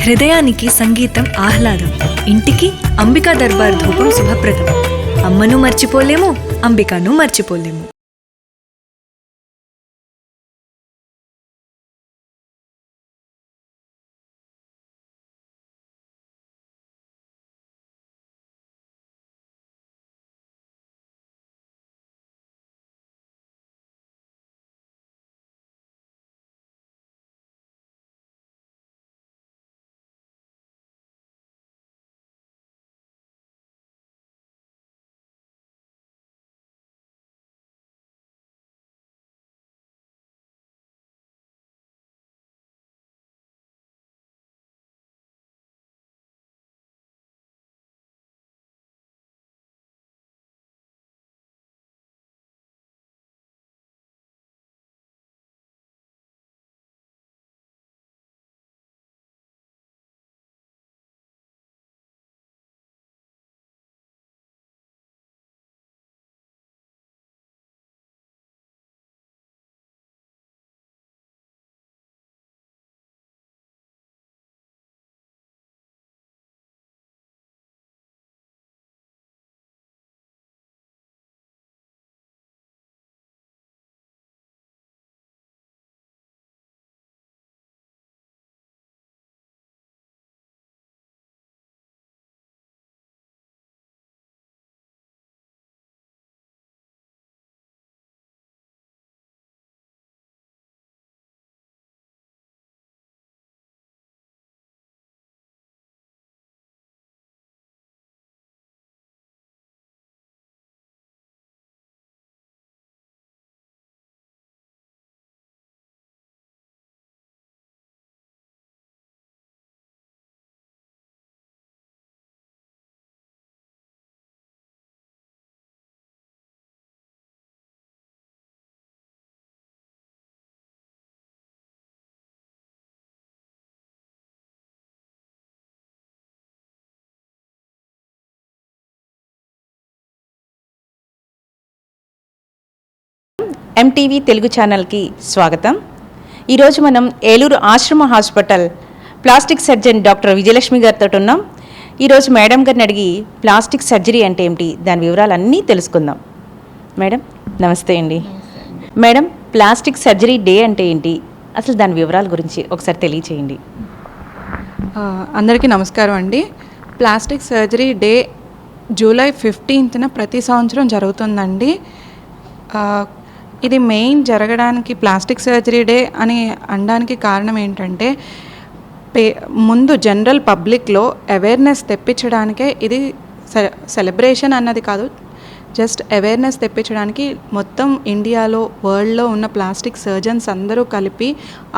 హృదయానికి సంగీతం ఆహ్లాదం, ఇంటికి అంబికా దర్బార్ ధూపం శుభప్రదం. అమ్మను మర్చిపోలేము, అంబికాను మర్చిపోలేము. ఎంటీవీ తెలుగు ఛానల్కి స్వాగతం. ఈరోజు మనం ఏలూరు ఆశ్రమ hospital plastic surgeon doctor Vijayalakshmi గారితో ఉన్నాం. ఈరోజు మేడం గారిని అడిగి ప్లాస్టిక్ సర్జరీ అంటే ఏమిటి, దాని వివరాలన్నీ తెలుసుకుందాం. మేడం నమస్తే అండి. మేడం, ప్లాస్టిక్ సర్జరీ డే అంటే ఏంటి, అసలు దాని వివరాల గురించి ఒకసారి తెలియచేయండి. అందరికీ నమస్కారం అండి. ప్లాస్టిక్ సర్జరీ డే జూలై 15న ప్రతి సంవత్సరం జరుగుతుందండి. ఇది మెయిన్ జరగడానికి ప్లాస్టిక్ సర్జరీ డే అని అనడానికి కారణం ఏంటంటే, ముందు జనరల్ పబ్లిక్లో అవేర్నెస్ తెప్పించడానికే ఇది. సెలబ్రేషన్ అన్నది కాదు, జస్ట్ అవేర్నెస్ తెప్పించడానికి మొత్తం ఇండియాలో వరల్డ్లో ఉన్న ప్లాస్టిక్ సర్జన్స్ అందరూ కలిపి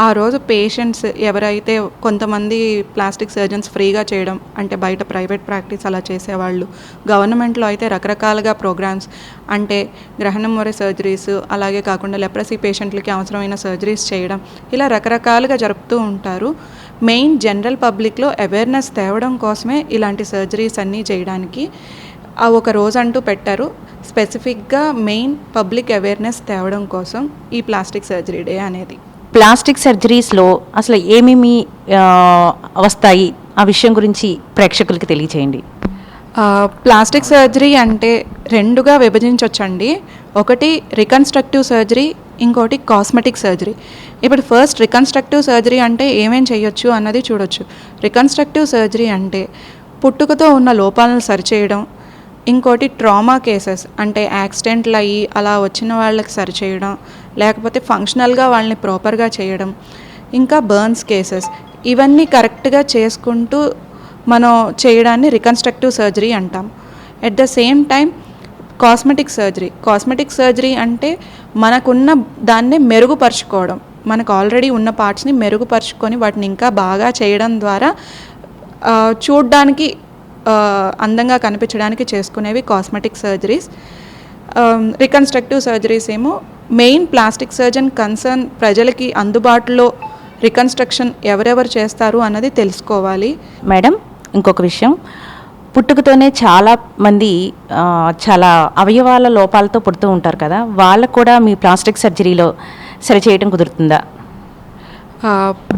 ఆ రోజు పేషెంట్స్ ఎవరైతే కొంతమంది ప్లాస్టిక్ సర్జన్స్ ఫ్రీగా చేయడం, అంటే బయట ప్రైవేట్ ప్రాక్టీస్ అలా చేసేవాళ్ళు, గవర్నమెంట్లో అయితే రకరకాలుగా ప్రోగ్రామ్స్ అంటే గ్రహణం వరే సర్జరీస్, అలాగే కాకుండా లెప్రసీ పేషెంట్లకి అవసరమైన సర్జరీస్ చేయడం, ఇలా రకరకాలుగా జరుపుతూ ఉంటారు. మెయిన్ జనరల్ పబ్లిక్లో అవేర్నెస్ తేవడం కోసమే ఇలాంటి సర్జరీస్ అన్నీ చేయడానికి ఒక రోజు అంటూ పెట్టారు. స్పెసిఫిక్గా మెయిన్ పబ్లిక్ అవేర్నెస్ తేవడం కోసం ఈ ప్లాస్టిక్ సర్జరీ డే అనేది. ప్లాస్టిక్ సర్జరీస్లో అసలు ఏమేమి వస్తాయి, ఆ విషయం గురించి ప్రేక్షకులకి తెలియచేయండి. ప్లాస్టిక్ సర్జరీ అంటే రెండుగా విభజించవచ్చండి. ఒకటి రికన్స్ట్రక్టివ్ సర్జరీ, ఇంకోటి కాస్మెటిక్ సర్జరీ. ఇప్పుడు ఫస్ట్ రికన్స్ట్రక్టివ్ సర్జరీ అంటే ఏమేం చేయొచ్చు అన్నది చూడొచ్చు. రికన్స్ట్రక్టివ్ సర్జరీ అంటే పుట్టుకతో ఉన్న లోపాలను సరిచేయడం, ఇంకోటి ట్రామా కేసెస్ అంటే యాక్సిడెంట్లు అయ్యి అలా వచ్చిన వాళ్ళకి సరిచేయడం, లేకపోతే ఫంక్షనల్గా వాళ్ళని ప్రాపర్గా చేయడం, ఇంకా బర్న్స్ కేసెస్, ఇవన్నీ కరెక్ట్గా చేసుకుంటూ మనం చేయడాన్ని రికన్స్ట్రక్టివ్ సర్జరీ అంటాం. At the same time cosmetic surgery అంటే మనకున్న దాన్ని మెరుగుపరుచుకోవడం, మనకు ఆల్రెడీ ఉన్న పార్ట్స్ని మెరుగుపరుచుకొని వాటిని ఇంకా బాగా చేయడం ద్వారా చూడ్డానికి అందంగా కనిపించడానికి చేసుకునేవి కాస్మెటిక్ సర్జరీస్. రికన్స్ట్రక్టివ్ సర్జరీస్ ఏమో మెయిన్ ప్లాస్టిక్ సర్జన్ కన్సర్న్ ప్రజలకి అందుబాటులో రికన్స్ట్రక్షన్ ఎవరెవరు చేస్తారు అన్నది తెలుసుకోవాలి. మేడం, ఇంకొక విషయం, పుట్టుకతోనే చాలా మంది చాలా అవయవాల లోపాలతో పుడుతూ ఉంటారు కదా, వాళ్ళకు కూడా మీ ప్లాస్టిక్ సర్జరీలో సరిచేయడం కుదురుతుందా?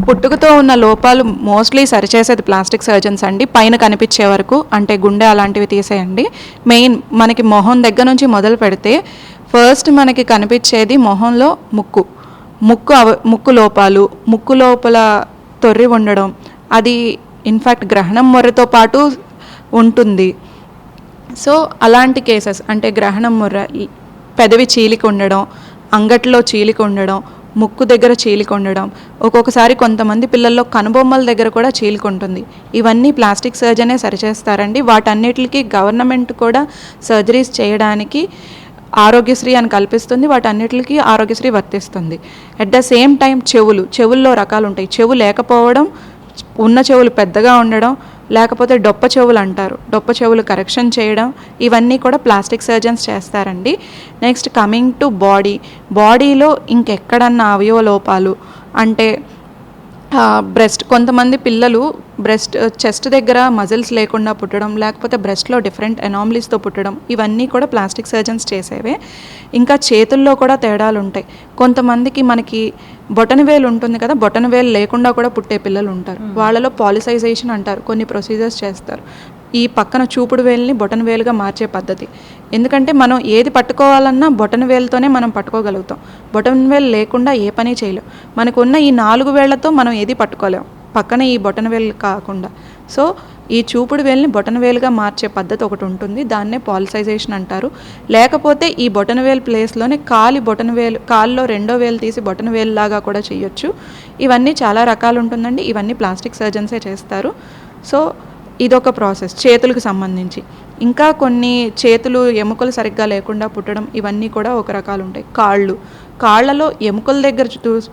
పుట్టుకతో ఉన్న లోపాలు మోస్ట్లీ సరిచేసేది ప్లాస్టిక్ సర్జన్స్ అండి. పైన కనిపించే వరకు, అంటే గుండె అలాంటివి తీసేయండి. మెయిన్ మనకి మొహం దగ్గర నుంచి మొదలు పెడితే ఫస్ట్ మనకి కనిపించేది మొహంలో ముక్కు లోపాలు, ముక్కు లోపల తొర్రి ఉండడం, అది ఇన్ఫ్యాక్ట్ గ్రహణం మొర్రతో పాటు ఉంటుంది. సో అలాంటి కేసెస్ అంటే గ్రహణం మొర్ర, పెదవి చీలిక ఉండడం, అంగట్లో చీలిక ఉండడం, ముక్కు దగ్గర చీలిక ఉండడం, ఒక్కొక్కసారి కొంతమంది పిల్లల్లో కనుబొమ్మల దగ్గర కూడా చీలిక ఉంటుంది. ఇవన్నీ ప్లాస్టిక్ సర్జనే సరిచేస్తారండి. వాటన్నిటికీ గవర్నమెంట్ కూడా సర్జరీస్ చేయడానికి ఆరోగ్యశ్రీ అని కల్పిస్తుంది. వాటన్నిటికీ ఆరోగ్యశ్రీ వర్తిస్తుంది. అట్ ద సేమ్ టైం చెవుల్లో రకాలు ఉంటాయి. చెవు లేకపోవడం, ఉన్న చెవులు పెద్దగా ఉండడం, లేకపోతే డొప్ప చెవులు అంటారు, డొప్ప చెవులు కరెక్షన్ చేయడం, ఇవన్నీ కూడా ప్లాస్టిక్ సర్జన్స్ చేస్తారండి. నెక్స్ట్ కమింగ్ టు బాడీలో ఇంకెక్కడన్నా అవయవ లోపాలు అంటే బ్రెస్ట్, కొంతమంది పిల్లలు చెస్ట్ దగ్గర మజిల్స్ లేకుండా పుట్టడం, లేకపోతే బ్రెస్ట్లో డిఫరెంట్ ఎనామలీస్తో పుట్టడం, ఇవన్నీ కూడా ప్లాస్టిక్ సర్జన్స్ చేసేవే. ఇంకా చేతుల్లో కూడా తేడాలు ఉంటాయి. కొంతమందికి మనకి బొటనవేలు ఉంటుంది కదా, బొటనవేలు లేకుండా కూడా పుట్టే పిల్లలు ఉంటారు. వాళ్ళలో పాలిసైజేషన్ అంటారు, కొన్ని ప్రొసీజర్స్ చేస్తారు. ఈ పక్కన చూపుడు వేలుని బొటనవేలుగా మార్చే పద్ధతి. ఎందుకంటే మనం ఏది పట్టుకోవాలన్నా బొటనవేలుతోనే మనం పట్టుకోగలుగుతాం. బొటనవేలు లేకుండా ఏ పని చేయలేం. మనకున్న ఈ 4 వేళ్లతో మనం ఏది పట్టుకోలేం, పక్కన ఈ బొటనవేలు కాకుండా. సో ఈ చూపుడు వేలుని బొటనవేలుగా మార్చే పద్ధతి ఒకటి ఉంటుంది, దాన్నే పాలిసైజేషన్ అంటారు. లేకపోతే ఈ బొటనవేలు ప్లేస్లోనే కాల్లో 2వ వేలు తీసి బొటనవేలు లాగా కూడా చేయొచ్చు. ఇవన్నీ చాలా రకాలు ఉంటుందండి. ఇవన్నీ ప్లాస్టిక్ సర్జన్సే చేస్తారు. సో ఇదొక ప్రాసెస్ చేతులకు సంబంధించి. ఇంకా కొన్ని చేతులు ఎముకలు సరిగ్గా లేకుండా పుట్టడం, ఇవన్నీ కూడా ఒక రకాలు ఉంటాయి. కాళ్ళలో ఎముకల దగ్గర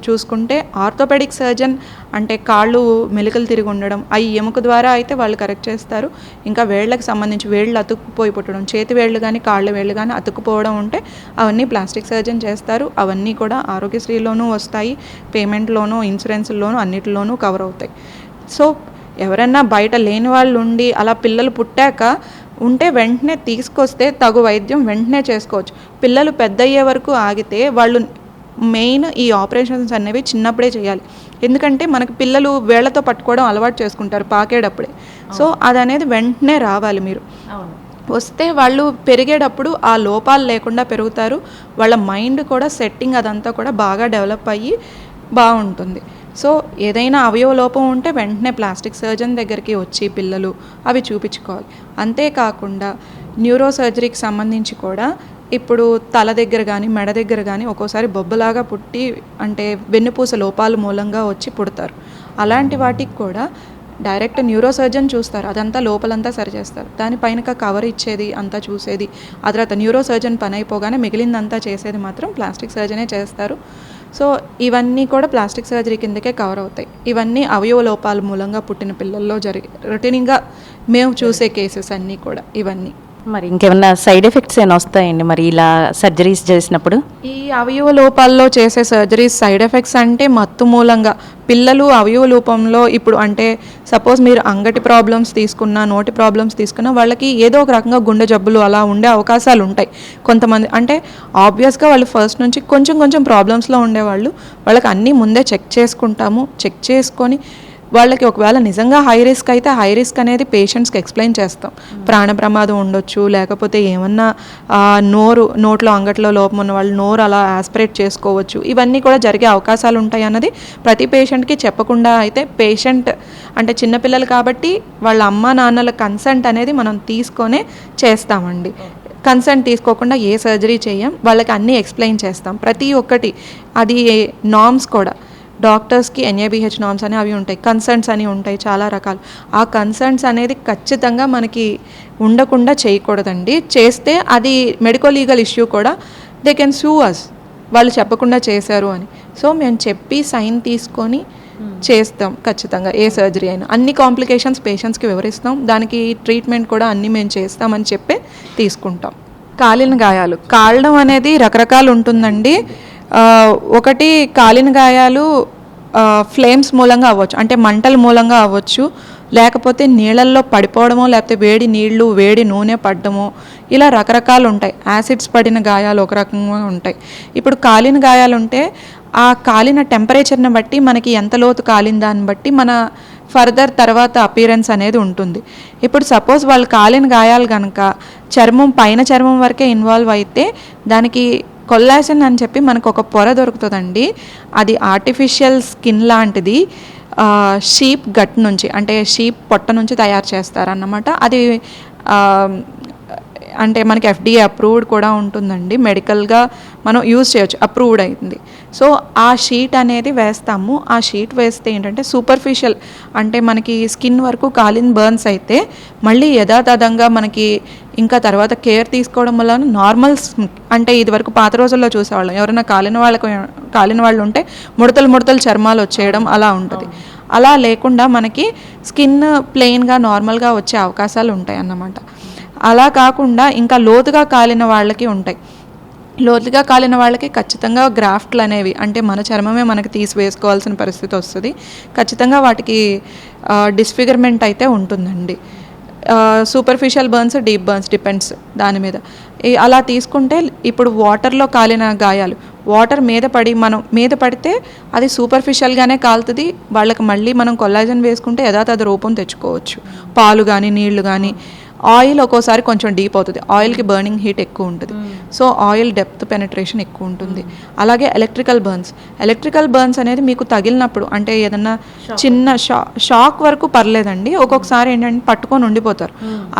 చూసుకుంటే ఆర్థోపెడిక్ సర్జన్ అంటే కాళ్ళు మెలికలు తిరిగి ఉండడం, అవి ఎముక ద్వారా అయితే వాళ్ళు కరెక్ట్ చేస్తారు. ఇంకా వేళ్ళకి సంబంధించి వేళ్ళు అతుక్కుపోయి పుట్టడం, చేతి వేళ్ళు కానీ కాళ్ళ వేళ్ళు కానీ అతుక్కుపోవడం ఉంటే అవన్నీ ప్లాస్టిక్ సర్జన్ చేస్తారు. అవన్నీ కూడా ఆరోగ్యశ్రీలోనూ వస్తాయి, పేమెంట్లోనూ, ఇన్సూరెన్స్లోనూ, అన్నిటిలోనూ కవర్ అవుతాయి. సో ఎవరైనా బయట లేని వాళ్ళు ఉండి అలా పిల్లలు పుట్టాక ఉంటే వెంటనే తీసుకొస్తే తగు వైద్యం వెంటనే చేసుకోవచ్చు. పిల్లలు పెద్ద అయ్యే వరకు ఆగితే వాళ్ళు మెయిన్ ఈ ఆపరేషన్స్ అనేవి చిన్నప్పుడే చేయాలి. ఎందుకంటే మనకి పిల్లలు వేళ్లతో పట్టుకోవడం అలవాటు చేసుకుంటారు పాకేటప్పుడే. సో అది అనేది వెంటనే రావాలి. మీరు వస్తే వాళ్ళు పెరిగేటప్పుడు ఆ లోపాలు లేకుండా పెరుగుతారు. వాళ్ళ మైండ్ కూడా సెట్టింగ్ అదంతా కూడా బాగా డెవలప్ అయ్యి బాగుంటుంది. సో ఏదైనా అవయవ లోపం ఉంటే వెంటనే ప్లాస్టిక్ సర్జన్ దగ్గరికి వచ్చి పిల్లలు అవి చూపించుకోవాలి. అంతేకాకుండా న్యూరో సర్జరీకి సంబంధించి కూడా ఇప్పుడు తల దగ్గర కానీ మెడ దగ్గర కానీ ఒక్కోసారి బొబ్బలాగా పుట్టి అంటే వెన్నుపూస లోపాల మూలంగా వచ్చి పుడతారు. అలాంటి వాటికి కూడా డైరెక్ట్ న్యూరో సర్జన్ చూస్తారు, అదంతా లోపలంతా సరిచేస్తారు. దానిపైన కవర్ ఇచ్చేది అంతా చూసేది, ఆ తర్వాత న్యూరో సర్జన్ పని అయిపోగానే మిగిలిందంతా చేసేది మాత్రం ప్లాస్టిక్ సర్జనే చేస్తారు. సో ఇవన్నీ కూడా ప్లాస్టిక్ సర్జరీ కిందకే కవర్ అవుతాయి. ఇవన్నీ అవయవ లోపాల మూలంగా పుట్టిన పిల్లల్లో రొటీన్గా మేము చూసే కేసెస్ అన్నీ కూడా ఇవన్నీ. మరి ఇంకేమన్నా సైడ్ ఎఫెక్ట్స్ ఏమైనా వస్తాయండి మరి ఇలా సర్జరీస్ చేసినప్పుడు? ఈ అవయవ లోపాల్లో చేసే సర్జరీస్ సైడ్ ఎఫెక్ట్స్ అంటే మత్తు మూలంగా పిల్లలు అవయవ లోపంలో ఇప్పుడు అంటే సపోజ్ మీరు అంగటి ప్రాబ్లమ్స్ తీసుకున్నా, నోటి ప్రాబ్లమ్స్ తీసుకున్నా, వాళ్ళకి ఏదో ఒక రకంగా గుండె జబ్బులు అలా ఉండే అవకాశాలు ఉంటాయి. కొంతమంది అంటే ఆబ్వియస్గా వాళ్ళు ఫస్ట్ నుంచి కొంచెం ప్రాబ్లమ్స్లో ఉండేవాళ్ళు, వాళ్ళకి అన్నీ ముందే చెక్ చేసుకుంటాము. చెక్ చేసుకొని వాళ్ళకి ఒకవేళ నిజంగా హై రిస్క్ అయితే హై రిస్క్ అనేది పేషెంట్స్కి ఎక్స్ప్లెయిన్ చేస్తాం. ప్రాణ ప్రమాదం ఉండొచ్చు, లేకపోతే ఏమన్నా నోట్లో అంగట్లో లోపం ఉన్న వాళ్ళు నోరు అలా ఆస్పిరేట్ చేసుకోవచ్చు, ఇవన్నీ కూడా జరిగే అవకాశాలు ఉంటాయి అన్నది ప్రతి పేషెంట్కి చెప్పకుండా అయితే పేషెంట్ అంటే చిన్నపిల్లలు కాబట్టి వాళ్ళ అమ్మ నాన్నల కన్సెంట్ అనేది మనం తీసుకొనే చేస్తామండి. కన్సెంట్ తీసుకోకుండా ఏ సర్జరీ చేయం, వాళ్ళకి అన్నీ ఎక్స్ప్లెయిన్ చేస్తాం ప్రతి ఒక్కటి. అది నార్మ్స్ కూడా డాక్టర్స్కి NABH నార్మ్స్ అని అవి ఉంటాయి, కన్సర్న్స్ అని ఉంటాయి, చాలా రకాలు. ఆ కన్సర్న్స్ అనేది ఖచ్చితంగా మనకి ఉండకుండా చేయకూడదండి. చేస్తే అది మెడికో లీగల్ ఇష్యూ కూడా, దే కెన్ సూ అస్ వాళ్ళు చెప్పకుండా చేశారు అని. సో మేము చెప్పి సైన్ తీసుకొని చేస్తాం ఖచ్చితంగా ఏ సర్జరీ అయినా. అన్ని కాంప్లికేషన్స్ పేషెంట్స్కి వివరిస్తాం, దానికి ట్రీట్మెంట్ కూడా అన్నీ మేము చేస్తామని చెప్పి తీసుకుంటాం. కాలిన గాయాలు, కాలడం అనేది రకరకాలు ఉంటుందండి. ఒకటి కాలిన గాయాలు ఫ్లేమ్స్ మూలంగా అవ్వచ్చు, అంటే మంటల మూలంగా అవ్వచ్చు, లేకపోతే నీళ్ళల్లో పడిపోవడమో, లేకపోతే వేడి నీళ్లు వేడి నూనె పడ్డమో, ఇలా రకరకాలు ఉంటాయి. యాసిడ్స్ పడిన గాయాలు ఒక రకంగా ఉంటాయి. ఇప్పుడు కాలిన గాయాలు ఉంటే ఆ కాలిన టెంపరేచర్ని బట్టి మనకి ఎంత లోతు కాలిన దాన్ని బట్టి మన ఫర్దర్ తర్వాత అపీరెన్స్ అనేది ఉంటుంది. ఇప్పుడు సపోజ్ వాళ్ళు కాలిన గాయాలు కనుక పైన చర్మం వరకే ఇన్వాల్వ్ అయితే దానికి కొల్లాజన్ అని చెప్పి మనకు ఒక పొర దొరుకుతుందండి. అది ఆర్టిఫిషియల్ స్కిన్ లాంటిది, షీప్ గట్ నుంచి అంటే షీప్ పొట్ట నుంచి తయారు చేస్తారన్నమాట. అది అంటే మనకి FDA అప్రూవ్డ్ కూడా ఉంటుందండి, మెడికల్గా మనం యూజ్ చేయొచ్చు, అప్రూవ్డ్ అయింది. సో ఆ షీట్ అనేది వేస్తాము. ఆ షీట్ వేస్తే ఏంటంటే సూపర్ఫిషియల్ అంటే మనకి స్కిన్ వరకు కాలిన బర్న్స్ అయితే మళ్ళీ యథాతథంగా మనకి ఇంకా తర్వాత కేర్ తీసుకోవడం వల్ల నార్మల్ అంటే ఇది వరకు పాత రోజుల్లో చూసేవాళ్ళం, ఎవరైనా కాలిన వాళ్ళు ఉంటే ముడతలు చర్మాలు వచ్చేయడం అలా ఉంటుంది. అలా లేకుండా మనకి స్కిన్ ప్లెయిన్గా నార్మల్గా వచ్చే అవకాశాలు ఉంటాయి అన్నమాట. అలా కాకుండా ఇంకా లోతుగా కాలిన వాళ్ళకి ఉంటాయి. లోతుగా కాలిన వాళ్ళకి ఖచ్చితంగా గ్రాఫ్ట్లు అనేవి అంటే మన చర్మమే మనకి తీసివేసుకోవాల్సిన పరిస్థితి వస్తుంది. ఖచ్చితంగా వాటికి డిస్ఫిగర్మెంట్ అయితే ఉంటుందండి. Superficial burns, deep burns depends దాని మీద. అలా తీసుకుంటే ఇప్పుడు వాటర్లో కాలిన గాయాలు వాటర్ మీద పడితే అది సూపర్ఫిషియల్గానే కాలుతుంది. వాళ్ళకి మళ్ళీ మనం కొల్లాజన్ వేసుకుంటే యథాతథ రూపం తెచ్చుకోవచ్చు. పాలు కానీ నీళ్లు కానీ. ఆయిల్ ఒక్కోసారి కొంచెం డీప్ అవుతుంది, ఆయిల్కి బర్నింగ్ హీట్ ఎక్కువ ఉంటుంది, సో ఆయిల్ డెప్త్ పెనట్రేషన్ ఎక్కువ ఉంటుంది. అలాగే ఎలక్ట్రికల్ బర్న్స్ అనేది మీకు తగిలినప్పుడు అంటే ఏదన్నా చిన్న షాక్ వరకు పర్లేదండి, ఒక్కొక్కసారి ఏంటంటే పట్టుకొని ఉండిపోతారు.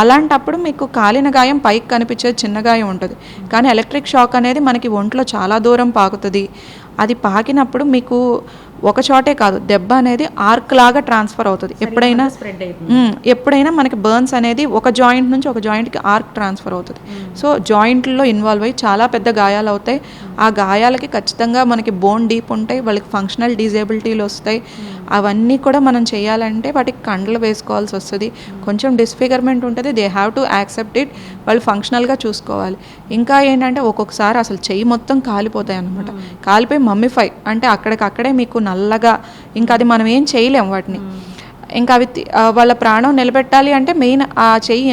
అలాంటప్పుడు మీకు కాలిన గాయం పైకి కనిపించేది చిన్న గాయం ఉంటుంది, కానీ ఎలక్ట్రిక్ షాక్ అనేది మనకి ఒంట్లో చాలా దూరం పాకుతుంది. అది పాకినప్పుడు మీకు ఒక చోటే కాదు, దెబ్బ అనేది ఆర్క్ లాగా ట్రాన్స్ఫర్ అవుతుంది. ఎప్పుడైనా మనకి బర్న్స్ అనేది ఒక జాయింట్ నుంచి ఒక జాయింట్కి ఆర్క్ ట్రాన్స్ఫర్ అవుతుంది. సో జాయింట్లో ఇన్వాల్వ్ అయ్యి చాలా పెద్ద గాయాలు అవుతాయి. ఆ గాయాలకి ఖచ్చితంగా మనకి బోన్ డీప్ ఉంటాయి, వాళ్ళకి ఫంక్షనల్ డిజేబిలిటీలు వస్తాయి. అవన్నీ కూడా మనం చేయాలంటే వాటికి కండలు వేసుకోవాల్సి వస్తుంది, కొంచెం డిస్ఫిగర్మెంట్ ఉంటుంది. They have to accept it, వాళ్ళు ఫంక్షనల్గా చూసుకోవాలి. ఇంకా ఏంటంటే ఒక్కొక్కసారి అసలు చెయ్యి మొత్తం కాలిపోతాయి అన్నమాట. కాలిపోయి మమ్మిఫై అంటే అక్కడికక్కడే మీకు నల్లగా, ఇంకా అది మనం ఏం చేయలేం వాటిని. ఇంకా అవి వాళ్ళ ప్రాణం నిలబెట్టాలి అంటే మెయిన్ ఆ చెయ్యి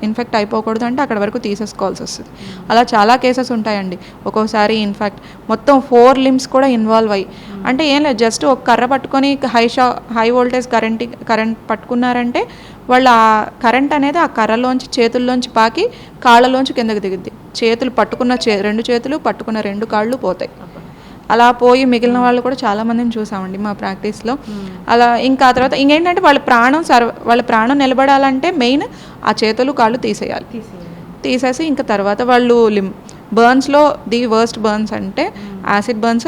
ఇన్ఫెక్ట్ అయిపోకూడదు అంటే అక్కడ వరకు తీసేసుకోవాల్సి వస్తుంది. అలా చాలా కేసెస్ ఉంటాయండి. ఒక్కోసారి ఇన్ఫాక్ట్ మొత్తం 4 limbs కూడా ఇన్వాల్వ్ అయ్యి, అంటే ఏం లేదు, జస్ట్ ఒక కర్ర పట్టుకొని హై వోల్టేజ్ కరెంట్ పట్టుకున్నారంటే వాళ్ళు ఆ కరెంట్ అనేది ఆ కర్రలోంచి చేతుల్లోంచి పాకి కాళ్ళలోంచి కిందకి దిగుద్ది. చేతులు పట్టుకున్న 2 చేతులు పట్టుకున్న 2 కాళ్ళు పోతాయి. అలా పోయి మిగిలిన వాళ్ళు కూడా చాలామందిని చూసామండి మా ప్రాక్టీస్లో. అలా ఇంకా తర్వాత ఇంకేంటంటే వాళ్ళ ప్రాణం నిలబడాలంటే మెయిన్ ఆ చేతులు కాళ్ళు తీసేసి ఇంకా తర్వాత వాళ్ళు బర్న్స్లో ది వర్స్ట్ బర్న్స్ అంటే యాసిడ్ బర్న్స్,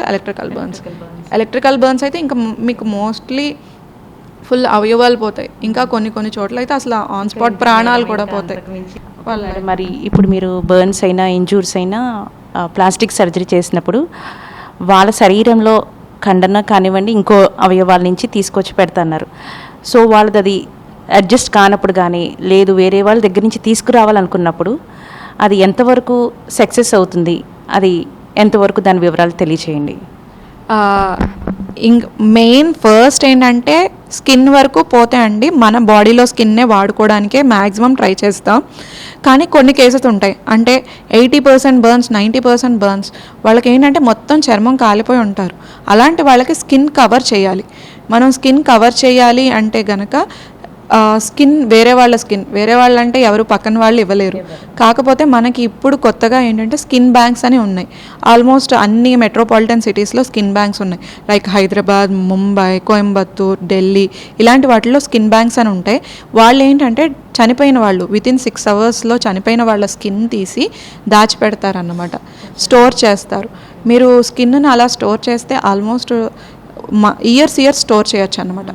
ఎలక్ట్రికల్ బర్న్స్ అయితే ఇంకా మీకు మోస్ట్లీ ఫుల్ అవయవాలు పోతాయి. ఇంకా కొన్ని చోట్ల అయితే అసలు ఆన్ స్పాట్ ప్రాణాలు కూడా పోతాయి. మరి ఇప్పుడు మీరు బర్న్స్ అయినా ఇంజూర్స్ అయినా ప్లాస్టిక్ సర్జరీ చేసినప్పుడు వాళ్ళ శరీరంలో ఖండన కానివ్వండి ఇంకో అవయవాల నుంచి తీసుకొచ్చి పెడతాన్నారు. సో వాళ్ళది అది అడ్జస్ట్ కానప్పుడు కానీ లేదు వేరే వాళ్ళ దగ్గర నుంచి తీసుకురావాలనుకున్నప్పుడు అది ఎంతవరకు సక్సెస్ అవుతుంది, అది ఎంతవరకు దాని వివరాలు తెలియచేయండి. మెయిన్ ఫస్ట్ ఏంటంటే స్కిన్ వరకు పోతే అండి మన బాడీలో స్కిన్నే వాడుకోవడానికే మ్యాక్సిమం ట్రై చేస్తాం. కానీ కొన్ని కేసెస్ ఉంటాయి అంటే 80% బర్న్స్, 90% బర్న్స్, వాళ్ళకి ఏంటంటే మొత్తం చర్మం కాలిపోయి ఉంటారు. అలాంటి వాళ్ళకి స్కిన్ కవర్ చేయాలి. మనం స్కిన్ కవర్ చేయాలి అంటే గనక వేరే వాళ్ళ అంటే ఎవరు పక్కన వాళ్ళు ఇవ్వలేరు. కాకపోతే మనకి ఇప్పుడు కొత్తగా ఏంటంటే స్కిన్ బ్యాంక్స్ అని ఉన్నాయి. ఆల్మోస్ట్ అన్ని మెట్రోపాలిటన్ సిటీస్లో స్కిన్ బ్యాంక్స్ ఉన్నాయి. లైక్ హైదరాబాద్, ముంబై, కోయంబత్తూర్, ఢిల్లీ ఇలాంటి వాటిలో స్కిన్ బ్యాంక్స్ అని ఉంటాయి. వాళ్ళు ఏంటంటే చనిపోయిన వాళ్ళు వితిన్ 6 hours చనిపోయిన వాళ్ళ స్కిన్ తీసి దాచిపెడతారన్నమాట, స్టోర్ చేస్తారు. మీరు స్కిన్ని అలా స్టోర్ చేస్తే ఆల్మోస్ట్ ఇయర్స్ స్టోర్ చేయొచ్చు అన్నమాట.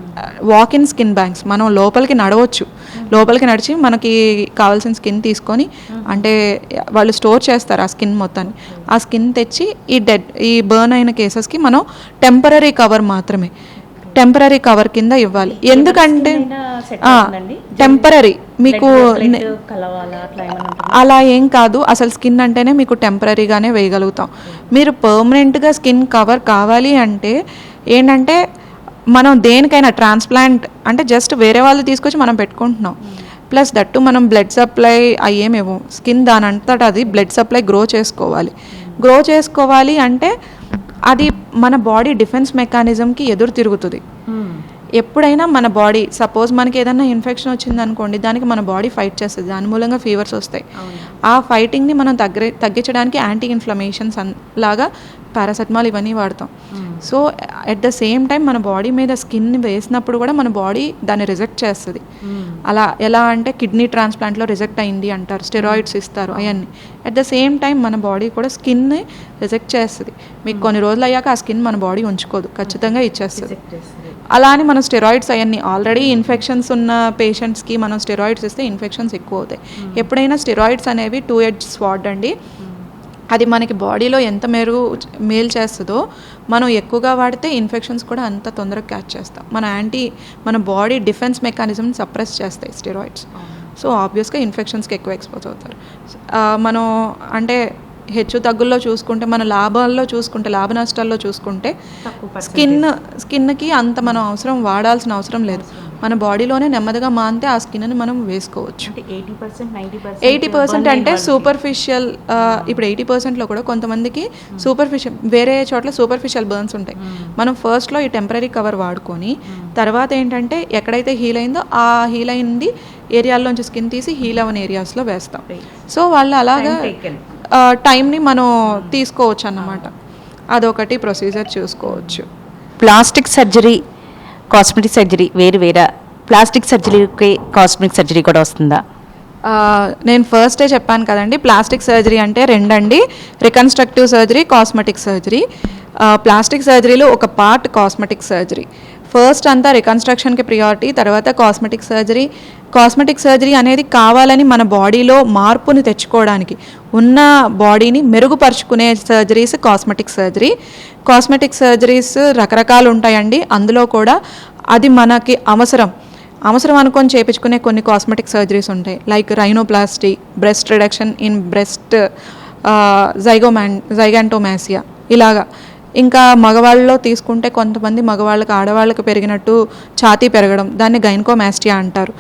వాక్-ఇన్ స్కిన్ బ్యాంక్స్, మనం లోపలికి నడిచి మనకి కావాల్సిన స్కిన్ తీసుకొని అంటే వాళ్ళు స్టోర్ చేస్తారు ఆ స్కిన్ మొత్తాన్ని. ఆ స్కిన్ తెచ్చి ఈ బర్న్ అయిన కేసెస్కి మనం టెంపరీ కవర్ కింద ఇవ్వాలి. ఎందుకంటే టెంపరీ మీకు అలా ఏం కాదు, అసలు స్కిన్ అంటేనే మీకు టెంపరీగానే వేయగలుగుతాం. మీరు పర్మనెంట్గా స్కిన్ కవర్ కావాలి అంటే ఏంటంటే మనం దేనికైనా ట్రాన్స్ప్లాంట్ అంటే జస్ట్ వేరే వాళ్ళు తీసుకొచ్చి మనం పెట్టుకుంటున్నాం. ప్లస్ దట్టు మనం బ్లడ్ సప్లై అయ్యేమేమో స్కిన్ దానంతటా అది బ్లడ్ సప్లై గ్రో చేసుకోవాలి అంటే అది మన బాడీ డిఫెన్స్ మెకానిజంకి ఎదురు తిరుగుతుంది. ఎప్పుడైనా మన బాడీ సపోజ్ మనకి ఏదైనా ఇన్ఫెక్షన్ వచ్చింది అనుకోండి, దానికి మన బాడీ ఫైట్ చేస్తుంది, దాని మూలంగా ఫీవర్స్ వస్తాయి. ఆ ఫైటింగ్ని మనం తగ్గించడానికి యాంటీ ఇన్ఫ్లమేషన్స్ లాగా పారాసెటమాల్ ఇవన్నీ వాడతాం. So at the same time మన బాడీ మీద స్కిన్ వేసినప్పుడు కూడా మన బాడీ దాన్ని రిజెక్ట్ చేస్తుంది. అలా ఎలా అంటే కిడ్నీ ట్రాన్స్ప్లాంట్లో రిజెక్ట్ అయింది అంటారు, స్టెరాయిడ్స్ ఇస్తారు అవన్నీ. అట్ ద సేమ్ టైం మన బాడీ కూడా స్కిన్ని రిజెక్ట్ చేస్తుంది. మీకు కొన్ని రోజులు అయ్యాక ఆ స్కిన్ మన బాడీ ఉంచుకోదు, ఖచ్చితంగా ఇచ్చేస్తుంది. అలా అని మనం స్టెరాయిడ్స్ అవన్నీ ఆల్రెడీ ఇన్ఫెక్షన్స్ ఉన్న పేషెంట్స్కి మనం స్టెరాయిడ్స్ ఇస్తే ఇన్ఫెక్షన్స్ ఎక్కువ అవుతాయి. ఎప్పుడైనా స్టెరాయిడ్స్ అనేవి 2-edged sword అండి. అది మనకి బాడీలో ఎంత మేలు చేస్తుందో మనం ఎక్కువగా వాడితే ఇన్ఫెక్షన్స్ కూడా అంత తొందరగా క్యాచ్ చేస్తాం. మన బాడీ డిఫెన్స్ మెకానిజంని సప్రెస్ చేస్తాయి స్టెరాయిడ్స్. సో ఆబ్వియస్గా ఇన్ఫెక్షన్స్కి ఎక్కువ ఎక్స్పోజ్ అవుతారు. మనం అంటే హెచ్చు తగ్గుల్లో చూసుకుంటే, మన లాభాల్లో చూసుకుంటే, లాభ నష్టాల్లో చూసుకుంటే స్కిన్కి అంత మనం వాడాల్సిన అవసరం లేదు. మన బాడీలోనే నెమ్మదిగా మానితే ఆ స్కిన్ని మనం వేసుకోవచ్చు. 80% అంటే సూపర్ఫిషియల్. ఇప్పుడు 80%లో కూడా కొంతమందికి వేరే చోట్ల సూపర్ఫిషియల్ బర్న్స్ ఉంటాయి. మనం ఫస్ట్లో ఈ టెంపరీ కవర్ వాడుకొని తర్వాత ఏంటంటే ఎక్కడైతే హీల్ అయిందో ఆ హీల్ అయింది ఏరియాల్లోంచి స్కిన్ తీసి హీల్ అవ్వని ఏరియాస్లో వేస్తాం. సో వాళ్ళు అలాగా టైంని మనం తీసుకోవచ్చు అన్నమాట. అదొకటి ప్రొసీజర్ చూసుకోవచ్చు. ప్లాస్టిక్ సర్జరీ, కాస్మెటిక్ సర్జరీ వేరా? ప్లాస్టిక్ సర్జరీకి కాస్మెటిక్ సర్జరీ కూడా వస్తుందా? నేను ఫస్టే చెప్పాను కదండి, ప్లాస్టిక్ సర్జరీ అంటే రెండండి, reconstructive surgery, cosmetic surgery. Plastic సర్జరీలో ఒక పార్ట్ కాస్మెటిక్ సర్జరీ. ఫస్ట్ అంతా రికన్స్ట్రక్షన్కి ప్రియారిటీ, తర్వాత కాస్మెటిక్ సర్జరీ. కాస్మెటిక్ సర్జరీ అనేది కావాలని మన బాడీలో మార్పుని తెచ్చుకోవడానికి, ఉన్న బాడీని మెరుగుపరుచుకునే surgeries cosmetic surgery. Cosmetic surgeries రకరకాలు ఉంటాయండి. అందులో కూడా అది మనకి అవసరం అనుకొని చేయించుకునే కొన్ని కాస్మెటిక్ సర్జరీస్ ఉంటాయి. Like rhinoplasty, breast reduction in breast, gynaecomastia ఇలాగా. ఇంకా మగవాళ్ళలో తీసుకుంటే కొంతమంది మగవాళ్ళకి ఆడవాళ్ళకి పెరిగినట్టు ఛాతీ పెరగడం, దాన్ని గైనకోమాస్టియా అంటారు.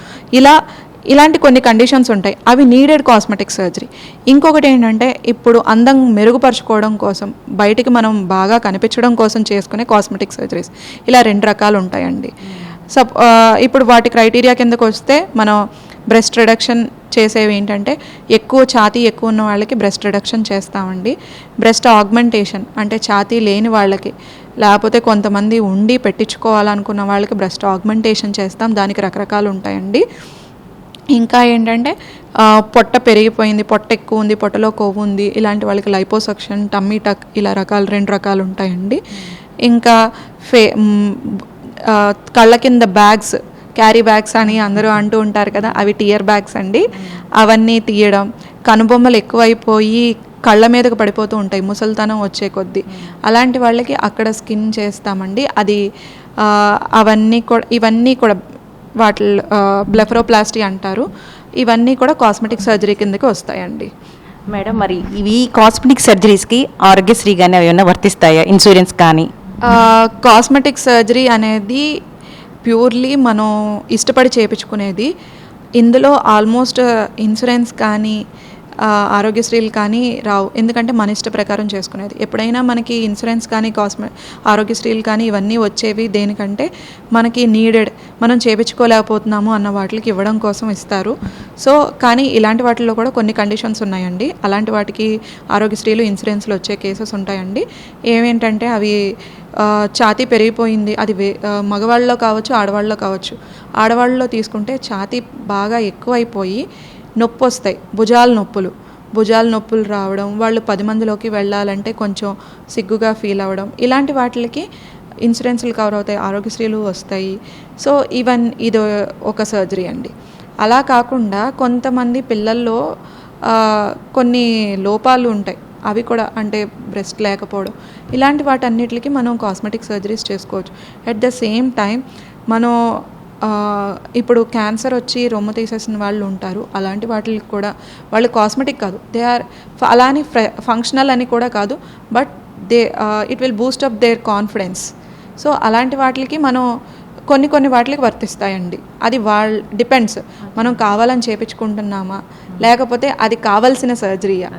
ఇలాంటి కొన్ని కండిషన్స్ ఉంటాయి, అవి నీడెడ్ కాస్మెటిక్ సర్జరీ. ఇంకొకటి ఏంటంటే ఇప్పుడు అందం మెరుగుపరుచుకోవడం కోసం, బయటికి మనం బాగా కనిపించడం కోసం చేసుకునే కాస్మెటిక్ సర్జరీస్. ఇలా 2 రకాలు ఉంటాయండి. ఇప్పుడు వాటి క్రైటీరియా కిందకు వస్తే మనం బ్రెస్ట్ రిడక్షన్ చేసేవి ఏంటంటే ఛాతీ ఎక్కువ ఉన్న వాళ్ళకి బ్రెస్ట్ రిడక్షన్ చేస్తామండి. బ్రెస్ట్ ఆగ్మెంటేషన్ అంటే ఛాతీ లేని వాళ్ళకి, లేకపోతే కొంతమంది ఉండి పెట్టించుకోవాలనుకున్న వాళ్ళకి బ్రెస్ట్ ఆగ్మెంటేషన్ చేస్తాం. దానికి రకరకాలు ఉంటాయండి. ఇంకా ఏంటంటే పొట్ట పెరిగిపోయింది, పొట్ట ఎక్కువ ఉంది, పొట్టలో కొవ్వు ఉంది, ఇలాంటి వాళ్ళకి లైపోసక్షన్, టమ్మీ టక్, ఇలా 2 రకాలు ఉంటాయండి. ఇంకా కళ్ళ కింద బ్యాగ్స్, క్యారీ బ్యాగ్స్ అని అందరూ అంటూ ఉంటారు కదా, అవి టియర్ బ్యాగ్స్ అండి. అవన్నీ తీయడం, కనుబొమ్మలు ఎక్కువైపోయి కళ్ళ మీదకు పడిపోతూ ఉంటాయి ముసలితనం వచ్చే కొద్దీ, అలాంటి వాళ్ళకి అక్కడ స్కిన్ చేస్తామండి. అది ఇవన్నీ కూడా వాటి బ్లెఫరోప్లాస్టీ అంటారు. ఇవన్నీ కూడా కాస్మెటిక్ సర్జరీ కిందకి వస్తాయండి. మేడం, మరి ఇవి కాస్మెటిక్ సర్జరీస్కి ఆరోగ్యశ్రీ కానీ అవి ఏమైనా వర్తిస్తాయా, ఇన్సూరెన్స్ కానీ? కాస్మెటిక్ సర్జరీ అనేది ప్యూర్లీ మనం ఇష్టపడి చేయించుకునేది. ఇందులో ఆల్మోస్ట్ ఇన్సూరెన్స్ కానీ ఆరోగ్యశ్రీలు కానీ రావు, ఎందుకంటే మన ఇష్ట ప్రకారం చేసుకునేది. ఎప్పుడైనా మనకి ఇన్సూరెన్స్ కానీ ఆరోగ్యశ్రీలు కానీ ఇవన్నీ వచ్చేవి దేనికంటే మనకి నీడెడ్, మనం చేయించుకోలేకపోతున్నాము అన్న వాటికి ఇవ్వడం కోసం ఇస్తారు. సో కానీ ఇలాంటి వాటిల్లో కూడా కొన్ని కండిషన్స్ ఉన్నాయండి. అలాంటి వాటికి ఆరోగ్యశ్రీలు, ఇన్సూరెన్స్లు వచ్చే కేసెస్ ఉంటాయండి. ఏమేంటంటే అవి ఛాతీ పెరిగిపోయింది, అది మగవాళ్ళలో కావచ్చు, ఆడవాళ్ళలో కావచ్చు. ఆడవాళ్ళలో తీసుకుంటే ఛాతీ బాగా ఎక్కువైపోయి నొప్పి వస్తాయి, భుజాల నొప్పులు రావడం, వాళ్ళు 10 మందిలోకి వెళ్ళాలంటే కొంచెం సిగ్గుగా ఫీల్ అవ్వడం, ఇలాంటి వాటికి ఇన్సూరెన్స్లు కవర్ అవుతాయి, ఆరోగ్యశ్రీలు వస్తాయి. సో ఇది ఒక సర్జరీ అండి. అలా కాకుండా కొంతమంది పిల్లల్లో కొన్ని లోపాలు ఉంటాయి, అవి కూడా అంటే బ్రెస్ట్ లేకపోవడం, ఇలాంటి వాటన్నిటికి మనం కాస్మెటిక్ సర్జరీస్ చేసుకోవచ్చు. అట్ ద సేమ్ టైం మనం ఇప్పుడు క్యాన్సర్ వచ్చి రొమ్ము తీసేసిన వాళ్ళు ఉంటారు, అలాంటి వాటికి కూడా వాళ్ళు కాస్మెటిక్ కాదు, దే ఆర్ అలానే ఫంక్షనల్ అని కూడా కాదు, but it will Boost up their confidence. So అలాంటి వాటికి మనం కొన్ని వాటికి వర్తిస్తాయండి. అది డిపెండ్స్, మనం కావాలని చేయించుకుంటున్నామా లేకపోతే అది కావాల్సిన సర్జరీయా,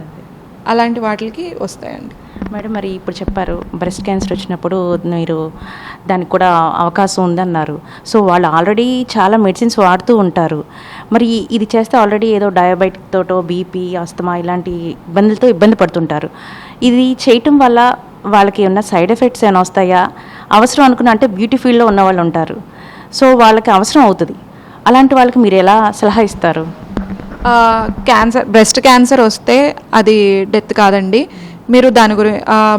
అలాంటి వాటికి వస్తాయండి. మేడం, మరి ఇప్పుడు చెప్పారు బ్రెస్ట్ క్యాన్సర్ వచ్చినప్పుడు మీరు దానికి కూడా అవకాశం ఉందన్నారు. సో వాళ్ళు ఆల్రెడీ చాలా మెడిసిన్స్ వాడుతూ ఉంటారు. మరి ఇది చేస్తే ఆల్రెడీ ఏదో డయాబెటిక్ తోటో బీపీ ఆస్తమా ఇలాంటి ఇబ్బందులతో ఇబ్బంది పడుతుంటారు. ఇది చేయటం వల్ల వాళ్ళకి ఏమన్నా సైడ్ ఎఫెక్ట్స్ ఏమైనా వస్తాయా? అవసరం అనుకున్న అంటే బ్యూటీ ఫీల్డ్లో ఉన్న వాళ్ళు ఉంటారు, సో వాళ్ళకి అవసరం అవుతుంది. అలాంటి వాళ్ళకి మీరు ఎలా సలహా ఇస్తారు? బ్రెస్ట్ క్యాన్సర్ వస్తే అది డెత్ కాదండి. మీరు దాని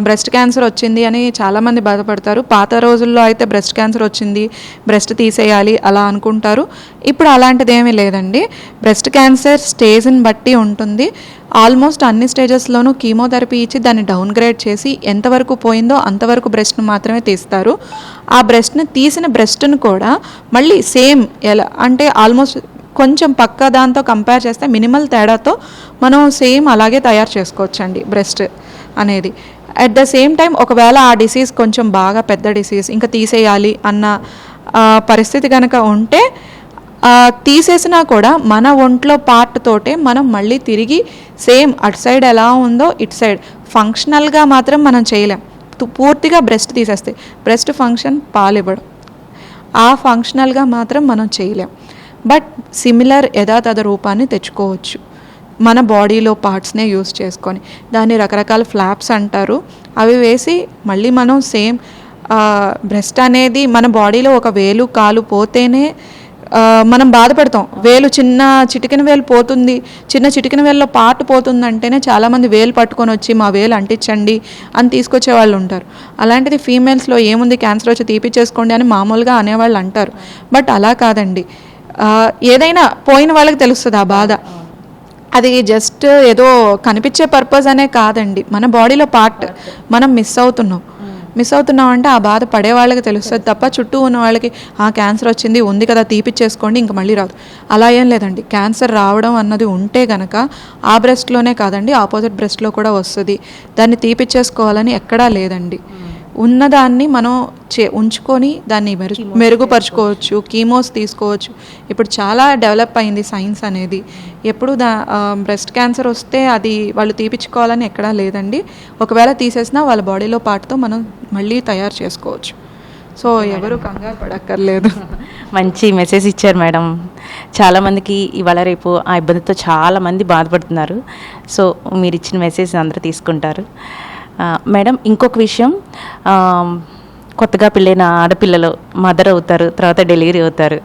బ్రెస్ట్ క్యాన్సర్ వచ్చింది అని చాలామంది బాధపడతారు. పాత రోజుల్లో అయితే బ్రెస్ట్ క్యాన్సర్ వచ్చింది, బ్రెస్ట్ తీసేయాలి అలా అనుకుంటారు. ఇప్పుడు అలాంటిది ఏమీ లేదండి. బ్రెస్ట్ క్యాన్సర్ స్టేజ్ని బట్టి ఉంటుంది. ఆల్మోస్ట్ అన్ని స్టేజెస్లోనూ కీమోథెరపీ ఇచ్చి దాన్ని డౌన్ గ్రేడ్ చేసి ఎంతవరకు పోయిందో అంతవరకు బ్రెస్ట్ను మాత్రమే తీస్తారు. ఆ బ్రెస్ట్ని తీసిన బ్రెస్ట్ను కూడా మళ్ళీ సేమ్ ఎలా అంటే ఆల్మోస్ట్ కొంచెం పక్క దాంతో కంపేర్ చేస్తే మినిమల్ తేడాతో మనం సేమ్ అలాగే తయారు చేసుకోవచ్చండి బ్రెస్ట్ అనేది. అట్ ద సేమ్ టైం ఒకవేళ ఆ డిసీజ్ కొంచెం బాగా పెద్ద డిసీజ్ ఇంకా తీసేయాలి అన్న పరిస్థితి కనుక ఉంటే తీసేసినా కూడా మన ఒంట్లో పార్ట్ తోటే మనం మళ్ళీ తిరిగి సేమ్ అటు సైడ్ ఎలా ఉందో ఇటు సైడ్ ఫంక్షనల్గా మాత్రం మనం చేయలేం. పూర్తిగా బ్రెస్ట్ తీసేస్తే బ్రెస్ట్ ఫంక్షన్ పాలివ్వడం, ఆ ఫంక్షనల్గా మాత్రం మనం చేయలేం. బట్ సిమిలర్ యథాతథ రూపాన్ని తెచ్చుకోవచ్చు మన బాడీలో పార్ట్స్నే యూస్ చేసుకొని. దాన్ని రకరకాల ఫ్లాప్స్ అంటారు, అవి వేసి మళ్ళీ మనం సేమ్ బ్రెస్ట్ అనేది మన బాడీలో ఒక వేలు కాలు పోతేనే మనం బాధపడతాం. వేలు చిన్న చిటికెన వేలు పోతుంది, చిన్న చిటికెన వేలులో పార్ట్ పోతుందంటేనే చాలామంది వేలు పట్టుకొని వచ్చి మా వేలు అంటించండి అని తీసుకొచ్చే వాళ్ళు ఉంటారు. అలాంటిది ఫీమేల్స్లో ఏముంది క్యాన్సర్ వచ్చి తీపిచ్చేసుకోండి అని మామూలుగా అనేవాళ్ళు అంటారు. బట్ అలా కాదండి. ఏదైనా పోయిన వాళ్ళకి తెలుస్తుంది ఆ బాధ. అది జస్ట్ ఏదో కనిపించే పర్పస్ అనే కాదండి, మన బాడీలో పార్ట్ మనం మిస్ అవుతున్నాం అంటే ఆ బాధ పడే వాళ్ళకి తెలుస్తుంది తప్ప చుట్టూ ఉన్న వాళ్ళకి క్యాన్సర్ వచ్చింది ఉంది కదా తీపిచ్చేసుకోండి ఇంక మళ్ళీ రాదు అలా ఏం లేదండి. క్యాన్సర్ రావడం అన్నది ఉంటే కనుక ఆ బ్రెస్ట్లోనే కాదండి ఆపోజిట్ బ్రెస్ట్లో కూడా వస్తుంది. దాన్ని తీపిచ్చేసుకోవాలని ఎక్కడా లేదండి. ఉన్నదాన్ని మనం ఉంచుకొని దాన్ని మెరుగుపరుచుకోవచ్చు, కీమోస్ తీసుకోవచ్చు. ఇప్పుడు చాలా డెవలప్ అయింది సైన్స్ అనేది. ఎప్పుడు బ్రెస్ట్ క్యాన్సర్ వస్తే అది వాళ్ళు తీపించుకోవాలని ఎక్కడా లేదండి. ఒకవేళ తీసేసినా వాళ్ళ బాడీలో పార్ట్తో మనం మళ్ళీ తయారు చేసుకోవచ్చు. సో ఎవరు కంగారు పడక్కర్లేదు. మంచి మెసేజ్ ఇచ్చారు మేడం. చాలామందికి ఇవాళ రేపు ఆ ఇబ్బందితో చాలామంది బాధపడుతున్నారు. సో మీరు ఇచ్చిన మెసేజ్ అందరూ తీసుకుంటారు. మేడం, ఇంకొక విషయం, కొత్తగా పెళ్ళైన ఆడపిల్లలు మదర్ అవుతారు, తర్వాత డెలివరీ అవుతారు.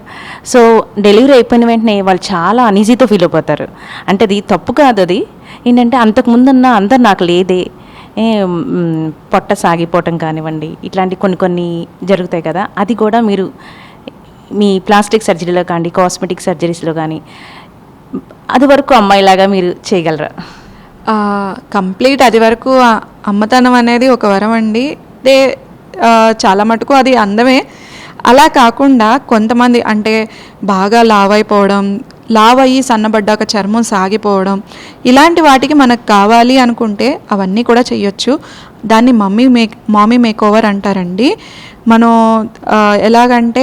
సో డెలివరీ అయిపోయిన వెంటనే వాళ్ళు చాలా అనీజీతో ఫీల్ అయిపోతారు. అంటే అది తప్పు కాదు, అది ఏంటంటే అంతకుముందున్న అందరు నాకు లేదే, పొట్ట సాగిపోవటం కానివ్వండి, ఇట్లాంటి కొన్ని జరుగుతాయి కదా. అది కూడా మీరు మీ ప్లాస్టిక్ సర్జరీలో కానీ కాస్మెటిక్ సర్జరీస్లో కానీ అది వరకు అమ్మాయిలాగా మీరు చేయగలరా? కంప్లీట్ అది వరకు అమ్మతనం అనేది ఒక వరం అండి. చాలా మటుకు అది అందమే. అలా కాకుండా కొంతమంది అంటే బాగా లావ్ అయ్యి సన్నబడ్డాక చర్మం సాగిపోవడం, ఇలాంటి వాటికి మనకు కావాలి అనుకుంటే అవన్నీ కూడా చెయ్యొచ్చు. దాన్ని మామీ మేకోవర్ అంటారండి. మనం ఎలాగంటే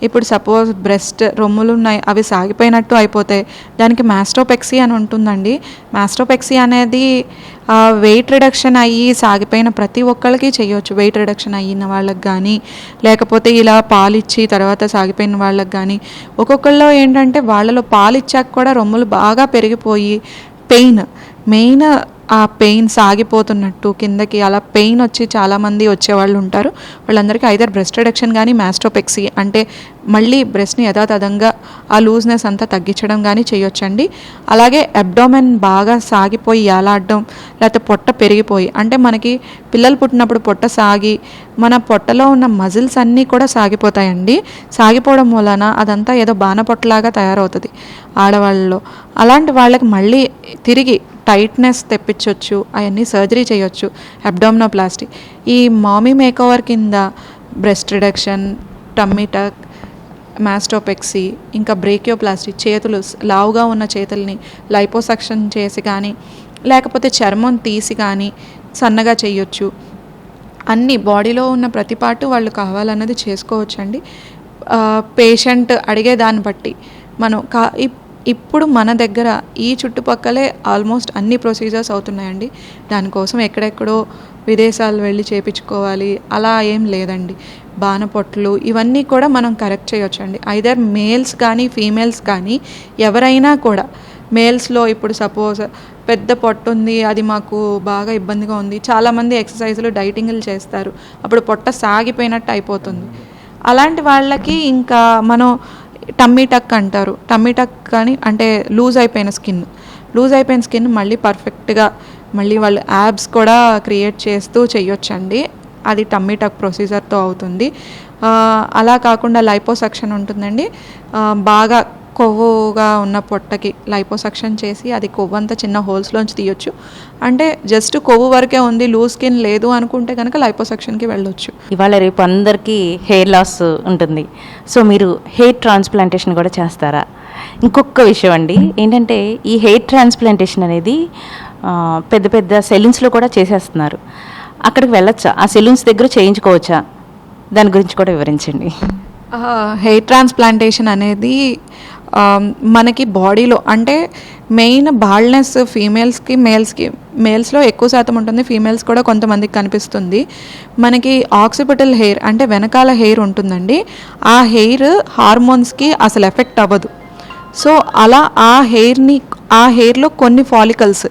ఇప్పుడు సపోజ్ బ్రెస్ట్ రొమ్ములు ఉన్నాయి, అవి సాగిపోయినట్టు అయిపోతాయి, దానికి మాస్టోపెక్సీ అని ఉంటుందండి. మాస్టోపెక్సీ అనేది వెయిట్ రిడక్షన్ అయ్యి సాగిపోయిన ప్రతి ఒక్కరికి చేయొచ్చు. వెయిట్ రిడక్షన్ అయిన వాళ్ళకి కానీ, లేకపోతే ఇలా పాలిచ్చి తర్వాత సాగిపోయిన వాళ్ళకి కానీ. ఒక్కొక్కళ్ళు ఏంటంటే వాళ్ళలో పాలిచ్చాక కూడా రొమ్ములు బాగా పెరిగిపోయి మెయిన్ ఆ పెయిన్ సాగిపోతున్నట్టు కిందకి అలా పెయిన్ వచ్చి చాలామంది వచ్చేవాళ్ళు ఉంటారు. వాళ్ళందరికీ ఐదర్ బ్రెస్ట్ రిడక్షన్ కానీ మాస్టోపెక్సీ అంటే మళ్ళీ బ్రెస్ట్ని యథాతథంగా ఆ లూజ్నెస్ అంతా తగ్గించడం కానీ చేయొచ్చండి. అలాగే అబ్డోమెన్ బాగా సాగిపోయి ఏలాడడం, లేకపోతే పొట్ట పెరిగిపోయి, అంటే మనకి పిల్లలు పుట్టినప్పుడు పొట్ట సాగి మన పొట్టలో ఉన్న మజిల్స్ అన్నీ కూడా సాగిపోతాయండి. సాగిపోవడం వలన అదంతా ఏదో బాణపొట్టలాగా తయారవుతుంది ఆడవాళ్ళలో. అలాంటి వాళ్ళకి మళ్ళీ తిరిగి టైట్నెస్ తెప్పించవచ్చు, అవన్నీ సర్జరీ చేయొచ్చు, అబ్డామినోప్లాస్టీ. ఈ మామీ మేకోవర్ కింద breast reduction, tummy tuck, mastopexy, ఇంకా బ్రేకియోప్లాస్టీ, చేతులు లావుగా ఉన్న చేతుల్ని లైపోసక్షన్ చేసి కానీ, లేకపోతే చర్మం తీసి కానీ సన్నగా చేయొచ్చు. అన్ని బాడీలో ఉన్న ప్రతి పార్టు వాళ్ళు కావాలన్నది చేసుకోవచ్చండి. పేషెంట్ అడిగే దాన్ని బట్టి మనం ఇప్పుడు మన దగ్గర ఈ చుట్టుపక్కలే ఆల్మోస్ట్ అన్ని ప్రొసీజర్స్ అవుతున్నాయండి. దానికోసం ఎక్కడెక్కడో విదేశాలు వెళ్ళి చేయించుకోవాలి అలా ఏం లేదండి. బాణపొట్లు ఇవన్నీ కూడా మనం కరెక్ట్ చేయొచ్చండి. ఐదర్ మేల్స్ కానీ ఫీమేల్స్ కానీ ఎవరైనా కూడా. మేల్స్లో ఇప్పుడు సపోజ్ పెద్ద పొట్ట ఉంది, అది మాకు బాగా ఇబ్బందిగా ఉంది, చాలామంది ఎక్సర్సైజులు డైటింగ్లు చేస్తారు, అప్పుడు పొట్ట సాగిపోయినట్టు అయిపోతుంది. అలాంటి వాళ్ళకి ఇంకా మనం టమ్మీ టక్ అంటారు. టమ్మీ టక్ కానీ అంటే లూజ్ అయిపోయిన స్కిన్ మళ్ళీ పర్ఫెక్ట్గా మళ్ళీ వాళ్ళు యాబ్స్ కూడా క్రియేట్ చేస్తూ చేయొచ్చండి. అది టమ్మీ టక్ ప్రొసీజర్తో అవుతుంది. అలా కాకుండా లైపోసక్షన్ ఉంటుందండి. బాగా కొవ్వుగా ఉన్న పొట్టకి లైపోసక్షన్ చేసి అది కొవ్వంతా చిన్న హోల్స్లోంచి తీయొచ్చు. అంటే జస్ట్ కొవ్వు వరకే ఉంది, లూజ్ స్కిన్ లేదు అనుకుంటే కనుక లైపోసక్షన్కి వెళ్ళొచ్చు. ఇవాళ రేపు అందరికీ హెయిర్ లాస్ ఉంటుంది. సో మీరు హెయిర్ ట్రాన్స్ప్లాంటేషన్ కూడా చేస్తారా? ఇంకొక విషయం అండి ఏంటంటే, ఈ హెయిర్ ట్రాన్స్ప్లాంటేషన్ అనేది పెద్ద పెద్ద సెలూన్స్లో కూడా చేసేస్తున్నారు. అక్కడికి వెళ్ళొచ్చా? ఆ సెలూన్స్ దగ్గర చేయించుకోవచ్చా? దాని గురించి కూడా వివరించండి. హెయిర్ ట్రాన్స్ప్లాంటేషన్ అనేది మనకి బాడీలో అంటే మెయిన్ బాల్డ్నెస్ ఫీమేల్స్కి మేల్స్లో ఎక్కువ శాతం ఉంటుంది, ఫీమేల్స్ కూడా కొంతమందికి కనిపిస్తుంది. మనకి ఆక్సిపిటల్ హెయిర్ అంటే వెనకాల హెయిర్ ఉంటుందండి. ఆ హెయిర్ హార్మోన్స్కి అసలు ఎఫెక్ట్ అవ్వదు. సో అలా ఆ హెయిర్లో కొన్ని ఫాలికల్స్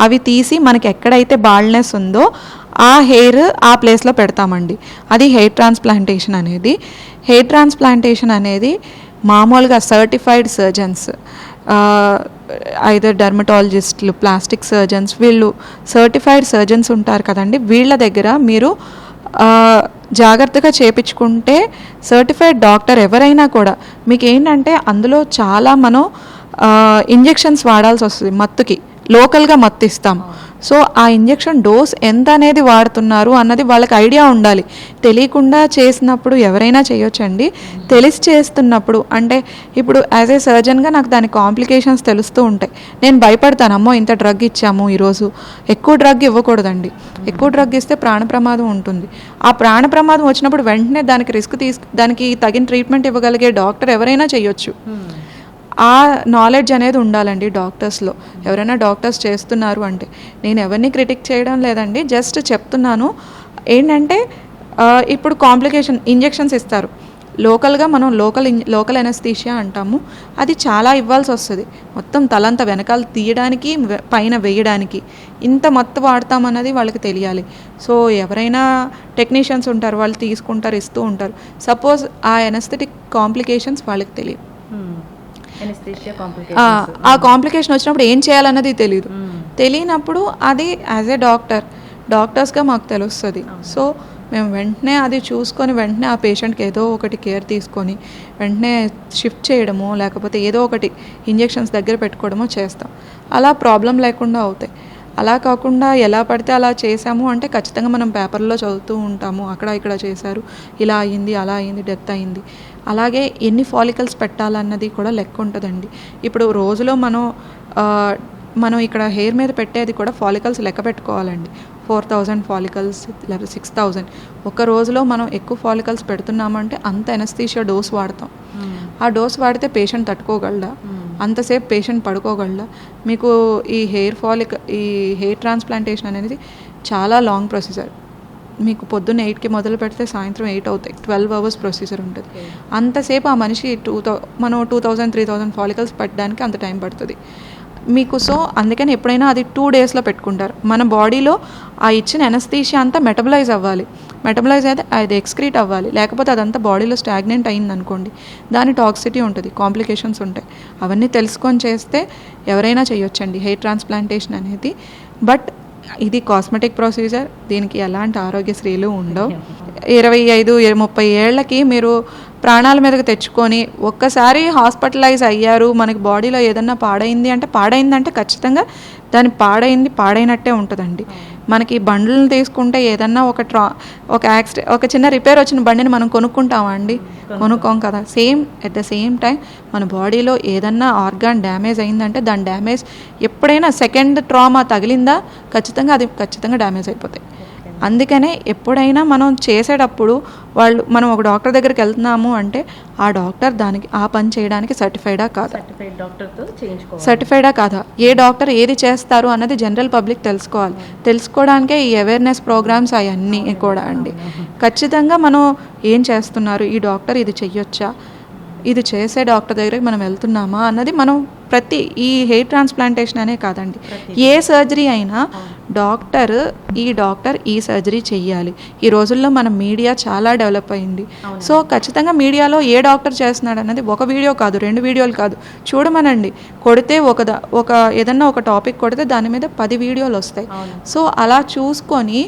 అవి తీసి మనకి ఎక్కడైతే బాల్డ్నెస్ ఉందో ఆ హెయిర్ ఆ ప్లేస్లో పెడతామండి. అది హెయిర్ ట్రాన్స్ప్లాంటేషన్ అనేది మామూలుగా సర్టిఫైడ్ సర్జన్స్, ఐదర్ డర్మటాలజిస్టులు, ప్లాస్టిక్ సర్జన్స్, వీళ్ళు సర్టిఫైడ్ సర్జన్స్ ఉంటారు కదండి. వీళ్ళ దగ్గర మీరు జాగ్రత్తగా చేయించుకుంటే సర్టిఫైడ్ డాక్టర్ ఎవరైనా కూడా మీకు ఏంటంటే అందులో చాలా మనం ఇంజెక్షన్స్ వాడాల్సి వస్తుంది. మత్తుకి లోకల్గా మత్తు ఇస్తాం. సో ఆ ఇంజెక్షన్ డోస్ ఎంత అనేది వాడుతున్నారు అన్నది వాళ్ళకి ఐడియా ఉండాలి. తెలియకుండా చేసినప్పుడు ఎవరైనా చేయొచ్చండి. తెలిసి చేస్తున్నప్పుడు అంటే ఇప్పుడు యాజ్ ఏ సర్జన్గా నాకు దాని కాంప్లికేషన్స్ తెలుస్తూ ఉంటాయి. నేను భయపడతాను, అమ్మో ఇంత డ్రగ్ ఇచ్చాము ఈరోజు. ఎక్కువ డ్రగ్ ఇవ్వకూడదండి. ఎక్కువ డ్రగ్ ఇస్తే ప్రాణ ప్రమాదం ఉంటుంది. ఆ ప్రాణ ప్రమాదం వచ్చినప్పుడు వెంటనే దానికి దానికి తగిన ట్రీట్మెంట్ ఇవ్వగలిగే డాక్టర్ ఎవరైనా చేయొచ్చు. ఆ నాలెడ్జ్ అనేది ఉండాలండి డాక్టర్స్లో. ఎవరైనా డాక్టర్స్ చేస్తున్నారు అంటే, నేను ఎవరిని క్రిటిక్ చేయడం లేదండి, జస్ట్ చెప్తున్నాను. ఏంటంటే ఇప్పుడు కాంప్లికేషన్ ఇంజెక్షన్స్ ఇస్తారు లోకల్గా, మనం లోకల్ ఎనస్థీషియా అంటాము. అది చాలా ఇవ్వాల్సి వస్తుంది. మొత్తం తలంతా వెనకాల తీయడానికి, పైన వేయడానికి ఇంత మత్తు వాడతామన్నది వాళ్ళకి తెలియాలి. సో ఎవరైనా టెక్నీషియన్స్ ఉంటారు, వాళ్ళు తీసుకుంటారు, ఇస్తూ ఉంటారు. సపోజ్ ఆ ఎనస్థెటిక్ కాంప్లికేషన్స్ వాళ్ళకి తెలియదు. ఆ కాంప్లికేషన్ వచ్చినప్పుడు ఏం చేయాలన్నది తెలియనప్పుడు అది యాజ్ ఏ డాక్టర్స్గా మాకు తెలుస్తుంది. సో మేము వెంటనే అది చూసుకొని వెంటనే ఆ పేషెంట్కి ఏదో ఒకటి కేర్ తీసుకొని వెంటనే షిఫ్ట్ చేయడమో లేకపోతే ఏదో ఒకటి ఇంజెక్షన్స్ దగ్గర పెట్టుకోవడమో చేస్తాం. అలా ప్రాబ్లం లేకుండా అవుతాయి. అలా కాకుండా ఎలా పడితే అలా చేసాము అంటే ఖచ్చితంగా మనం పేపర్లో చదువుతూ ఉంటాము, అక్కడ ఇక్కడ చేశారు, ఇలా అయ్యింది, అలా అయ్యింది, డెత్ అయ్యింది. అలాగే ఎన్ని ఫాలికల్స్ పెట్టాలన్నది కూడా లెక్క ఉంటుందండి. ఇప్పుడు రోజులో మనం ఇక్కడ హెయిర్ మీద పెట్టేది కూడా ఫాలికల్స్ లెక్క పెట్టుకోవాలండి. 4000 ఫాలికల్స్ లేకపోతే 6000. ఒక రోజులో మనం ఎక్కువ ఫాలికల్స్ పెడుతున్నామంటే అంత ఎనస్థీషియా డోస్ వాడతాం. ఆ డోస్ వాడితే పేషెంట్ తట్టుకోగలడా? అంతసేపు పేషెంట్ పడుకోగలడా? మీకు ఈ హెయిర్ ట్రాన్స్ప్లాంటేషన్ అనేది చాలా లాంగ్ ప్రొసీజర్. మీకు పొద్దున్న 8కి మొదలు పెడితే సాయంత్రం 8 అవుతాయి. 12 hours ప్రొసీజర్ ఉంటుంది. అంతసేపు ఆ మనిషి మనం 2000-3000 ఫాలికల్స్ పెట్టడానికి అంత టైం పడుతుంది మీకు. సో అందుకని ఎప్పుడైనా అది 2 daysలో పెట్టుకుంటారు. మన బాడీలో ఆ ఇచ్చిన ఎనస్థీషియా అంతా మెటబలైజ్ అవ్వాలి. మెటబలైజ్ అయితే అది ఎక్స్క్రీట్ అవ్వాలి. లేకపోతే అదంతా బాడీలో స్టాగ్నెంట్ అయింది అనుకోండి, దాని టాక్సిటీ ఉంటుంది, కాంప్లికేషన్స్ ఉంటాయి. అవన్నీ తెలుసుకొని చేస్తే ఎవరైనా చేయొచ్చండి హెయిర్ ట్రాన్స్ప్లాంటేషన్ అనేది. బట్ ఇది కాస్మెటిక్ ప్రొసీజర్, దీనికి ఎలాంటి ఆరోగ్యశ్రీలు ఉండవు. 25-30 ఏళ్ళకి మీరు ప్రాణాల మీదకి తెచ్చుకొని ఒక్కసారి హాస్పిటలైజ్ అయ్యారు, మనకి బాడీలో ఏదన్నా పాడైందంటే ఖచ్చితంగా దాని పాడైనట్టే ఉంటుందండి. మనకి బండ్లను తీసుకుంటే ఏదన్నా ఒక చిన్న రిపేర్ వచ్చిన బండిని మనం కొనుక్కుంటామా అండి? కొనుక్కోం కదా. ఎట్ ద సేమ్ టైం మన బాడీలో ఏదన్నా ఆర్గాన్ డ్యామేజ్ అయిందంటే దాని డ్యామేజ్ ఎప్పుడైనా సెకండ్ ట్రామా తగిలిందా ఖచ్చితంగా డ్యామేజ్ అయిపోతాయి. అందుకనే ఎప్పుడైనా మనం చేసేటప్పుడు మనం ఒక డాక్టర్ దగ్గరికి వెళ్తున్నాము అంటే ఆ డాక్టర్ ఆ పని చేయడానికి సర్టిఫైడా కాదా, సర్టిఫైడా కాదా, ఏ డాక్టర్ ఏది చేస్తారు అన్నది జనరల్ పబ్లిక్ తెలుసుకోవడానికే ఈ అవేర్నెస్ ప్రోగ్రామ్స్ అవన్నీ కూడా అండి. ఖచ్చితంగా మనం ఏం చేస్తున్నారు, ఈ డాక్టర్ ఇది చెయ్యొచ్చా, ఇది చేసే డాక్టర్ దగ్గరికి మనం వెళ్తున్నామా అన్నది మనం ఈ హెయిర్ ట్రాన్స్ప్లాంటేషన్ అనే కాదండి, ఏ సర్జరీ అయినా డాక్టర్ ఈ సర్జరీ చెయ్యాలి. ఈ రోజుల్లో మన మీడియా చాలా డెవలప్ అయింది. సో ఖచ్చితంగా మీడియాలో ఏ డాక్టర్ చేస్తున్నాడు అన్నది ఒక వీడియో కాదు, 2 వీడియోలు కాదు, చూడమనండి. కొడితే ఏదన్నా ఒక టాపిక్ కొడితే దాని మీద 10 వీడియోలు వస్తాయి. సో అలా చూసుకొని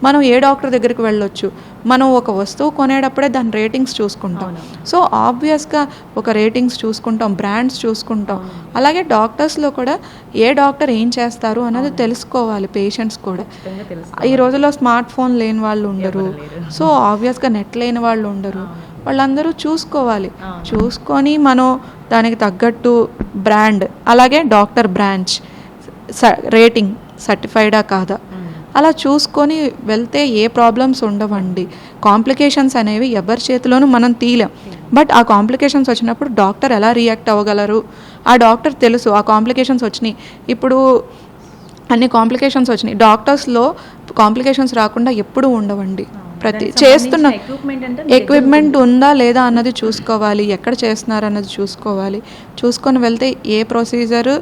మనం ఏ డాక్టర్ దగ్గరికి వెళ్ళొచ్చు. మనం ఒక వస్తువు కొనేటప్పుడే దాని రేటింగ్స్ చూసుకుంటాం. సో ఆబ్వియస్గా ఒక రేటింగ్స్ చూసుకుంటాం, బ్రాండ్స్ చూసుకుంటాం. అలాగే డాక్టర్స్లో కూడా ఏ డాక్టర్ ఏం చేస్తారు అన్నది తెలుసుకోవాలి పేషెంట్స్ కూడా. ఈ రోజుల్లో స్మార్ట్ ఫోన్ లేని వాళ్ళు ఉండరు, సో ఆబ్వియస్గా నెట్ లేని వాళ్ళు ఉండరు. వాళ్ళందరూ చూసుకొని మనం దానికి తగ్గట్టు బ్రాండ్, అలాగే డాక్టర్ బ్రాంచ్ రేటింగ్ సర్టిఫైడా కాదా అలా చూసుకొని వెళ్తే ఏ ప్రాబ్లమ్స్ ఉండవండి. కాంప్లికేషన్స్ అనేవి ఎవరి చేతిలోనూ మనం తీయలేం. బట్ ఆ కాంప్లికేషన్స్ వచ్చినప్పుడు డాక్టర్ ఎలా రియాక్ట్ అవ్వగలరు, ఆ డాక్టర్ తెలుసు. ఆ కాంప్లికేషన్స్ వచ్చినాయి, ఇప్పుడు అన్ని కాంప్లికేషన్స్ వచ్చినాయి. డాక్టర్స్లో కాంప్లికేషన్స్ రాకుండా ఎప్పుడూ ఉండవండి. చేస్తున్న ఎక్విప్మెంట్ ఉందా లేదా అన్నది చూసుకోవాలి, ఎక్కడ చేస్తున్నారు అన్నది చూసుకొని వెళ్తే ఏ ప్రొసీజరు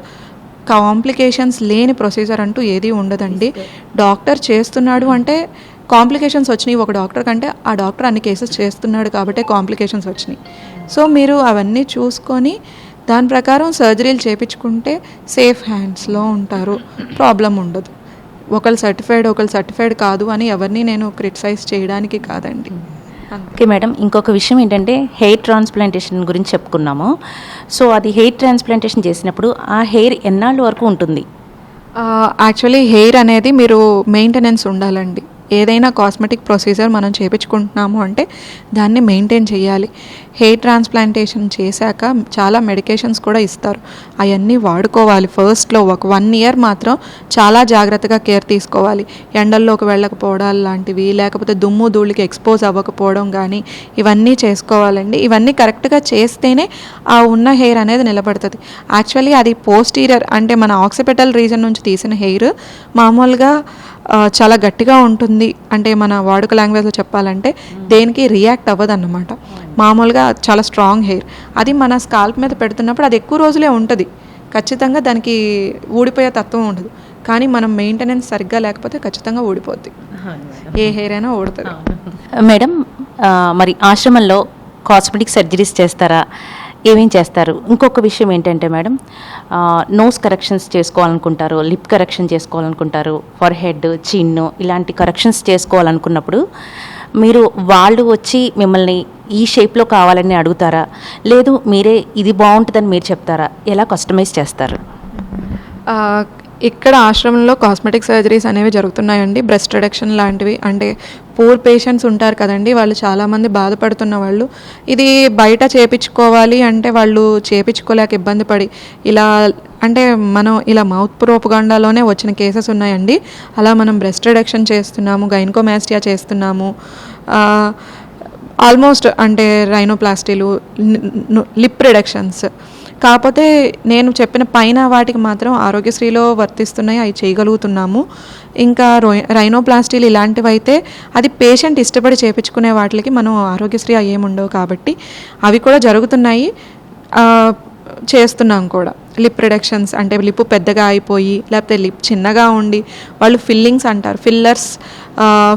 కాంప్లికేషన్స్ లేని ప్రొసీజర్ అంటూ ఏది ఉండదండి. డాక్టర్ చేస్తున్నాడు అంటే కాంప్లికేషన్స్ వచ్చినాయి ఒక డాక్టర్ కంటే, ఆ డాక్టర్ అన్ని కేసెస్ చేస్తున్నాడు కాబట్టి కాంప్లికేషన్స్ వచ్చినాయి. సో మీరు అవన్నీ చూసుకొని దాని ప్రకారం సర్జరీలు చేయించుకుంటే సేఫ్ హ్యాండ్స్లో ఉంటారు, ప్రాబ్లం ఉండదు. ఒకళ్ళు సర్టిఫైడ్ కాదు అని ఎవరిని నేను క్రిటిసైజ్ చేయడానికి కాదండి. ఓకే మేడం, ఇంకొక విషయం ఏంటంటే హెయిర్ ట్రాన్స్ప్లాంటేషన్ గురించి చెప్పుకున్నాము. సో అది హెయిర్ ట్రాన్స్ప్లాంటేషన్ చేసినప్పుడు ఆ హెయిర్ ఎన్నాళ్ళ వరకు ఉంటుంది? యాక్చువల్లీ హెయిర్ అనేది మీరు మెయింటెనెన్స్ ఉండాలండి. ఏదైనా కాస్మెటిక్ ప్రొసీజర్ మనం చేయించుకుంటున్నాము అంటే దాన్ని మెయింటైన్ చేయాలి. హెయిర్ ట్రాన్స్ప్లాంటేషన్ చేశాక చాలా మెడికేషన్స్ కూడా ఇస్తారు, అవన్నీ వాడుకోవాలి. ఫస్ట్లో ఒక 1 ఇయర్ మాత్రం చాలా జాగ్రత్తగా కేర్ తీసుకోవాలి. ఎండల్లోకి వెళ్ళకపోవడం లాంటివి, లేకపోతే దుమ్ము ధూళికి ఎక్స్పోజ్ అవ్వకపోవడం కానీ ఇవన్నీ చేసుకోవాలండి. ఇవన్నీ కరెక్ట్గా చేస్తేనే ఆ ఉన్న హెయిర్ అనేది నిలబడుతుంది. యాక్చువల్లీ అది పోస్టీరియర్ అంటే మన ఆక్సిపిటల్ రీజన్ నుంచి తీసిన హెయిర్ మామూలుగా చాలా గట్టిగా ఉంటుంది. అంటే మన వాడుక లాంగ్వేజ్లో చెప్పాలంటే దేనికి రియాక్ట్ అవ్వదు అన్నమాట. మామూలుగా చాలా స్ట్రాంగ్ హెయిర్. అది మన స్కాల్ప్ మీద పెడుతున్నప్పుడు అది ఎక్కువ రోజులే ఉంటుంది, ఖచ్చితంగా దానికి ఊడిపోయే తత్వం ఉండదు. కానీ మనం మెయింటెనెన్స్ సరిగ్గా లేకపోతే ఖచ్చితంగా ఊడిపోద్ది, ఏ హెయిర్ అయినా ఊడుతుంది. మేడం, మరి ఆశ్రమంలో కాస్మెటిక్ సర్జరీస్ చేస్తారా, ఏమేం చేస్తారు? ఇంకొక విషయం ఏంటంటే మేడం, నోస్ కరెక్షన్స్ చేసుకోవాలనుకుంటారు, లిప్ కరెక్షన్ చేసుకోవాలనుకుంటారు, ఫర్ హెడ్, చిన్ను ఇలాంటి కరెక్షన్స్ చేసుకోవాలనుకున్నప్పుడు వాళ్ళు వచ్చి మిమ్మల్ని ఈ షేప్లో కావాలని అడుగుతారా, లేదు మీరే ఇది బాగుంటుందని మీరు చెప్తారా, ఎలా కస్టమైజ్ చేస్తారు? ఇక్కడ ఆశ్రమంలో కాస్మెటిక్ సర్జరీస్ అనేవి జరుగుతున్నాయండి. బ్రెస్ట్ రిడక్షన్ లాంటివి, అంటే పూర్ పేషెంట్స్ ఉంటారు కదండి, వాళ్ళు చాలామంది బాధపడుతున్న వాళ్ళు ఇది బయట చేయించుకోవాలి అంటే వాళ్ళు చేయించుకోలేక ఇబ్బంది పడి ఇలా అంటే మనం ఇలా మౌత్ ప్రోపగాండాలోనే వచ్చిన కేసెస్ ఉన్నాయండి. అలా మనం బ్రెస్ట్ రిడక్షన్ చేస్తున్నాము, గైనకోమాస్టియా చేస్తున్నాము, ఆల్మోస్ట్ అంటే రైనోప్లాస్టీలు, లిప్ రిడక్షన్స్. కాకపోతే నేను చెప్పిన పైన వాటికి మాత్రం ఆరోగ్యశ్రీలో వర్తిస్తున్నాయి, అవి చేయగలుగుతున్నాము. ఇంకా రైనోప్లాస్టీలు ఇలాంటివి అయితే అది పేషెంట్ ఇష్టపడి చేయించుకునే వాటికి మనం ఆరోగ్యశ్రీ అవి ఏముండవు కాబట్టి అవి కూడా జరుగుతున్నాయి, చేస్తున్నాం కూడా. లిప్ రిడక్షన్స్ అంటే లిప్ పెద్దగా అయిపోయి లేకపోతే లిప్ చిన్నగా ఉండి వాళ్ళు ఫిల్లింగ్స్ అంటారు,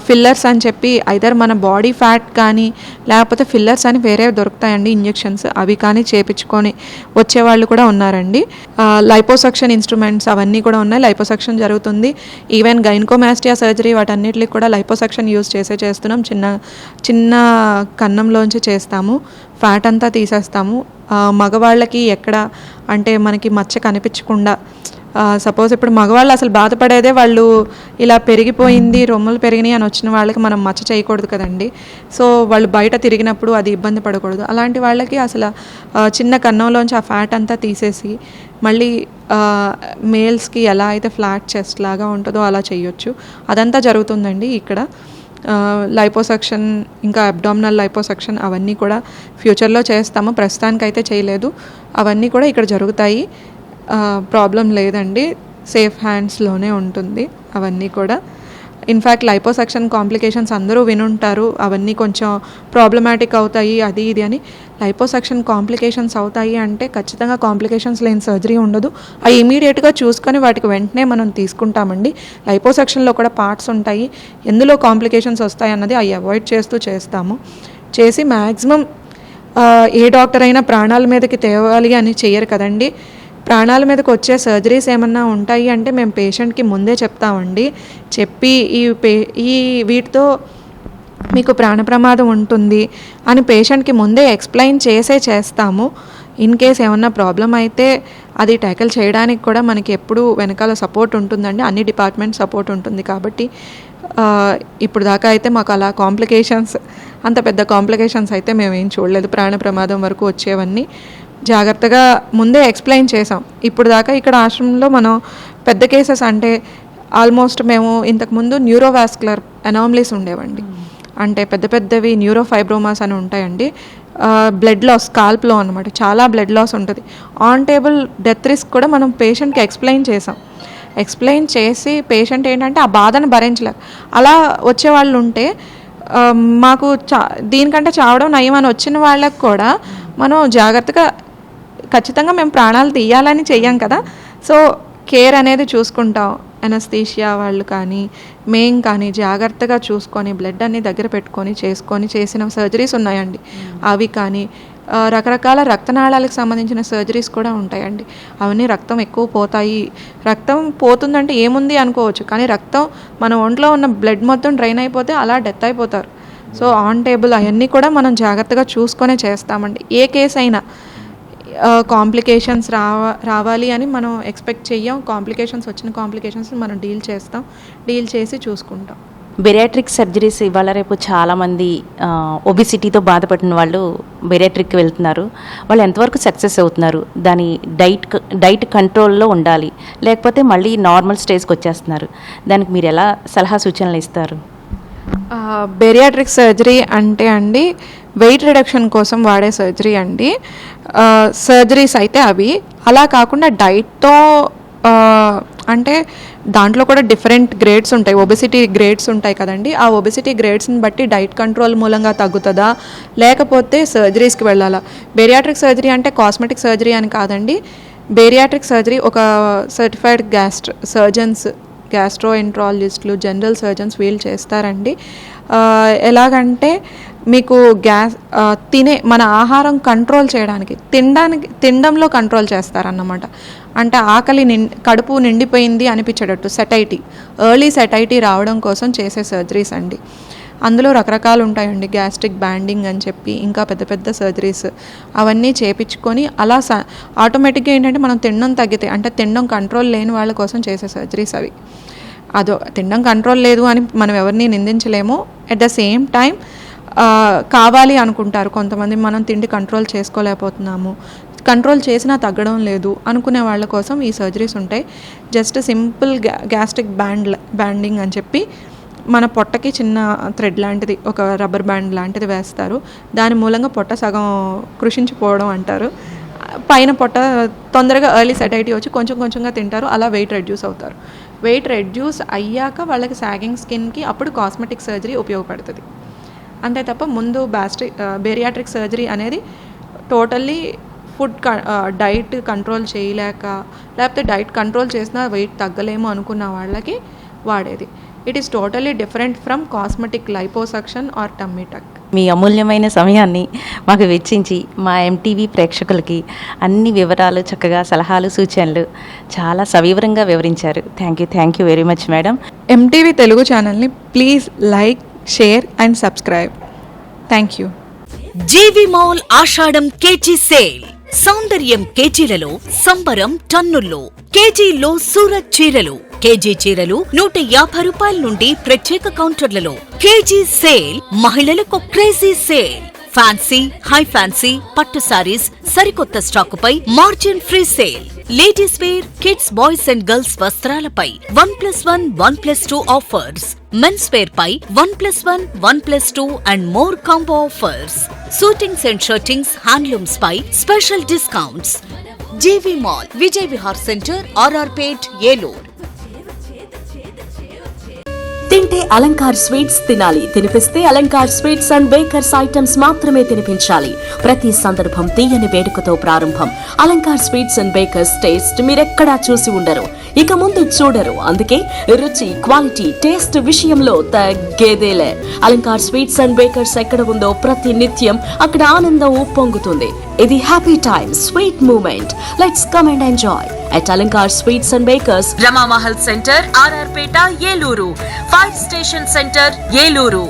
ఫిల్లర్స్ అని చెప్పి ఐదర్ మన బాడీ ఫ్యాట్ కానీ లేకపోతే ఫిల్లర్స్ అని వేరే దొరుకుతాయండి ఇంజెక్షన్స్, అవి కానీ చేపించుకొని వచ్చేవాళ్ళు కూడా ఉన్నారండి. లైపోసక్షన్ ఇన్స్ట్రుమెంట్స్ అవన్నీ కూడా ఉన్నాయి, లైపోసక్షన్ జరుగుతుంది. ఈవెన్ గైనకోమాస్టియా సర్జరీ వాటన్నిటికి కూడా లైపోసక్షన్ యూజ్ చేస్తున్నాం. చిన్న కన్నంలోంచి చేస్తాము, ఫ్యాట్ అంతా తీసేస్తాము. మగవాళ్ళకి ఎక్కడ అంటే మనకి మచ్చ కనిపించకుండా, సపోజ్ ఇప్పుడు మగవాళ్ళు అసలు బాధపడేదే వాళ్ళు ఇలా పెరిగిపోయింది, రొమ్ములు పెరిగినాయి అని వచ్చిన వాళ్ళకి మనం మచ్చ చేయకూడదు కదండి. సో వాళ్ళు బయట తిరిగినప్పుడు అది ఇబ్బంది పడకూడదు. అలాంటి వాళ్ళకి అసలు చిన్న కన్నంలోంచి ఆ ఫ్యాట్ అంతా తీసేసి మళ్ళీ మేల్స్కి ఎలా అయితే ఫ్లాట్ చెస్ట్ లాగా ఉంటుందో అలా చేయొచ్చు. అదంతా జరుగుతుందండి ఇక్కడ. లైపోసక్షన్, ఇంకా అబ్డామినల్ లైపోసక్షన్ అవన్నీ కూడా ఫ్యూచర్లో చేస్తాము. ప్రస్తుతానికైతే చేయలేదు. అవన్నీ కూడా ఇక్కడ జరుగుతాయి. ప్రాబ్లం లేదండి, సేఫ్ హ్యాండ్స్లోనే ఉంటుంది అవన్నీ కూడా. ఇన్ఫ్యాక్ట్ లైపోసక్షన్ కాంప్లికేషన్స్ అందరూ వినుంటారు, అవన్నీ కొంచెం ప్రాబ్లమాటిక్ అవుతాయి అది ఇది అని. లైపోసక్షన్ కాంప్లికేషన్స్ అవుతాయి అంటే ఖచ్చితంగా కాంప్లికేషన్స్ లేని సర్జరీ ఉండదు. అవి ఇమీడియట్గా చూసుకొని వాటికి వెంటనే మనం తీసుకుంటామండి. లైపోసక్షన్లో కూడా పార్ట్స్ ఉంటాయి, ఎందులో కాంప్లికేషన్స్ వస్తాయి అన్నది అవి అవాయిడ్ చేసి మ్యాక్సిమం ఏ డాక్టర్ అయినా ప్రాణాల మీదకి తేవాలి అని చెయ్యరు కదండి. ప్రాణాల మీదకి వచ్చే సర్జరీస్ ఏమన్నా ఉంటాయి అంటే మేము పేషెంట్కి ముందే చెప్తామండి. చెప్పి ఈ వీటితో మీకు ప్రాణ ప్రమాదం ఉంటుంది అని పేషెంట్కి ముందే ఎక్స్ప్లెయిన్ చేస్తాము. ఇన్ కేస్ ఏమన్నా ప్రాబ్లం అయితే అది ట్యాకిల్ చేయడానికి కూడా మనకి ఎప్పుడూ వెనకాల సపోర్ట్ ఉంటుందండి, అన్ని డిపార్ట్మెంట్ సపోర్ట్ ఉంటుంది. కాబట్టి ఇప్పుడు దాకా అయితే మాకు అలా అంత పెద్ద కాంప్లికేషన్స్ అయితే మేమేం చూడలేదు. ప్రాణ ప్రమాదం వరకు వచ్చేవన్నీ జాగ్రత్తగా ముందే ఎక్స్ప్లెయిన్ చేసాం. ఇప్పుడు దాకా ఇక్కడ ఆశ్రమంలో మనం పెద్ద కేసెస్ అంటే ఆల్మోస్ట్ మేము ఇంతకుముందు న్యూరోవాస్కులర్ అనామలీస్ ఉండేవండి. అంటే పెద్దవి న్యూరోఫైబ్రోమాస్ అని ఉంటాయండి. బ్లడ్ లాస్ స్కాల్ప్లో అనమాట, చాలా బ్లడ్ లాస్ ఉంటుంది. ఆన్ టేబుల్ డెత్ రిస్క్ కూడా మనం పేషెంట్కి ఎక్స్ప్లెయిన్ చేసి పేషెంట్ ఏంటంటే ఆ బాధను భరించలేరు. అలా వచ్చేవాళ్ళు ఉంటే మాకు దీనికంటే చావడం నయమని వచ్చిన వాళ్ళకు కూడా మనం జాగ్రత్తగా ఖచ్చితంగా మేము ప్రాణాలు తీయాలని చెయ్యం కదా, సో కేర్ అనేది చూసుకుంటాం. ఎనస్థీషియా వాళ్ళు కానీ మేము కానీ జాగ్రత్తగా చూసుకొని బ్లడ్ అన్ని దగ్గర పెట్టుకొని చేసిన సర్జరీస్ ఉన్నాయండి. అవి కానీ రకరకాల రక్తనాళాలకు సంబంధించిన సర్జరీస్ కూడా ఉంటాయండి. అవన్నీ రక్తం ఎక్కువ పోతాయి. రక్తం పోతుందంటే ఏముంది అనుకోవచ్చు, కానీ రక్తం మన ఒంట్లో ఉన్న బ్లడ్ మొత్తం డ్రైన్ అయిపోతే అలా డెత్ అయిపోతారు. సో ఆన్ టేబుల్ అవన్నీ కూడా మనం జాగ్రత్తగా చూసుకొనే చేస్తామండి. ఏ కేసు అయినా కాంప్లికేషన్స్ రావాలి అని మనం ఎక్స్పెక్ట్ చెయ్యం. వచ్చిన కాంప్లికేషన్స్ మనం డీల్ చేసి చూసుకుంటాం. బెరియాట్రిక్ సర్జరీస్ ఇవాళ రేపు చాలామంది ఒబిసిటీతో బాధపడిన వాళ్ళు బెరియాట్రిక్కి వెళ్తున్నారు. వాళ్ళు ఎంతవరకు సక్సెస్ అవుతున్నారు? దాని డైట్ కంట్రోల్లో ఉండాలి, లేకపోతే మళ్ళీ నార్మల్ స్టేజ్కి వచ్చేస్తున్నారు. దానికి మీరు ఎలా సలహా సూచనలు ఇస్తారు? బెరియాట్రిక్ సర్జరీ అంటే అండి వెయిట్ రిడక్షన్ కోసం వాడే సర్జరీ అండి. సర్జరీస్ అయితే అవి అలా కాకుండా డైట్తో అంటే దాంట్లో కూడా డిఫరెంట్ గ్రేడ్స్ ఉంటాయి, ఒబెసిటీ గ్రేడ్స్ ఉంటాయి కదండి. ఆ ఒబెసిటీ గ్రేడ్స్ని బట్టి డైట్ కంట్రోల్ మూలంగా తగ్గుతుందా లేకపోతే సర్జరీస్కి వెళ్ళాలా? బెరియాట్రిక్ సర్జరీ అంటే కాస్మెటిక్ సర్జరీ అని కాదండి. బెరియాట్రిక్ సర్జరీ ఒక సర్టిఫైడ్ సర్జన్స్, గ్యాస్ట్రోఎంట్రాలజిస్టులు, జనరల్ సర్జన్స్ వీళ్ళు చేస్తారండి. ఎలాగంటే మీకు మన ఆహారం కంట్రోల్ చేయడానికి తినడంలో కంట్రోల్ చేస్తారన్నమాట. అంటే కడుపు నిండిపోయింది అనిపించేటట్టు ఎర్లీ సెటైటీ రావడం కోసం చేసే సర్జరీస్ అండి. అందులో రకరకాలు ఉంటాయండి, గ్యాస్ట్రిక్ బ్యాండింగ్ అని చెప్పి ఇంకా పెద్ద సర్జరీస్ అవన్నీ చేపించుకొని అలా ఆటోమేటిక్గా ఏంటంటే మనం తినడం తగ్గితే, అంటే తినడం కంట్రోల్ లేని వాళ్ళ కోసం చేసే సర్జరీస్ అవి. తినడం కంట్రోల్ లేదు అని మనం ఎవరిని నిందించలేము. ఎట్ ద సేమ్ టైం కావాలి అనుకుంటారు కొంతమంది, మనం తిండి కంట్రోల్ చేసుకోలేకపోతున్నాము, కంట్రోల్ చేసినా తగ్గడం లేదు అనుకునే వాళ్ళ కోసం ఈ సర్జరీస్ ఉంటాయి. జస్ట్ సింపుల్ గ్యాస్ట్రిక్ బ్యాండింగ్ అని చెప్పి మన పొట్టకి చిన్న థ్రెడ్ లాంటిది, ఒక రబ్బర్ బ్యాండ్ లాంటిది వేస్తారు. దాని మూలంగా పొట్ట సగం కృషించిపోవడం అంటారు. పైన పొట్ట తొందరగా ఎర్లీ సెటైటీ వచ్చి కొంచెంగా తింటారు. అలా వెయిట్ రెడ్యూస్ అవుతారు. వెయిట్ రెడ్యూస్ అయ్యాక వాళ్ళకి సాగింగ్ స్కిన్కి అప్పుడు కాస్మెటిక్ సర్జరీ ఉపయోగపడుతుంది. అంతే తప్ప ముందు బెరియాట్రిక్ సర్జరీ అనేది టోటల్లీ డైట్ కంట్రోల్ చేయలేక, లేకపోతే డైట్ కంట్రోల్ చేసినా వెయిట్ తగ్గలేము అనుకున్న వాళ్ళకి వాడేది. It is totally different from cosmetic liposuction or tummy tuck. మీ అమూల్యమైన సమయాన్ని మాకు వెచ్చించి మా ఎంటీవీ ప్రేక్షకులకి అన్ని వివరాలు, చక్కగా సలహాలు, సూచనలు చాలా సవివరంగా వివరించారు. Thank you very much madam. MTV Telugu ఛానల్ని please like, share and subscribe. Thank you. GV mall Ashadham KG sale. సౌందర్యం కేజీలలో, సంబరం టన్నుల్లో. కేజీలో సూరత్ చీరలు, కేజీ చీరలు 150 రూపాయల నుండి ప్రత్యేక కౌంటర్లలో. KG sale. మహిళలకు crazy sale. Fancy, high fancy, పట్టు సారీస్ సరికొత్త స్టాకుపై margin free sale. Ladies wear, kids, boys and girls వస్త్రాలపై 1+1, 1+2 ఆఫర్స్. మెన్స్ వేర్ పై 1+1, 1+2 and more combo offers. Suitings and shirtings, handlooms పై special discounts. GV mall, Vijay Vihar centre, RR Pet, Eluru. తింటే Alankar sweets తినాలి, తినిపిస్తే Alankar sweets and bakers items మాత్రమే తినిపించాలి. ప్రతి సందర్భం తీయని వేడుకతో ప్రారంభం. Alankar sweets and bakers taste మీరెక్కడా చూసి ఉండరు, ఇక ముందు చూడరు. అందుకే రుచి, క్వాలిటీ, టేస్ట్ విషయంలో తగ్గేదేలే. అలంకార్ స్వీట్స్ అండ్ బేకర్స్ ఎక్కడ ఉందో ప్రతి నిత్యం అక్కడ ఆనందం ఉప్పొంగుతుంది. ఇది happy time, sweet moment. Let's come and enjoy at Alankar Sweets and Bakers, Rama Mahal Center, RR Peta, Yeluru, 5 Station Center, Yeluru.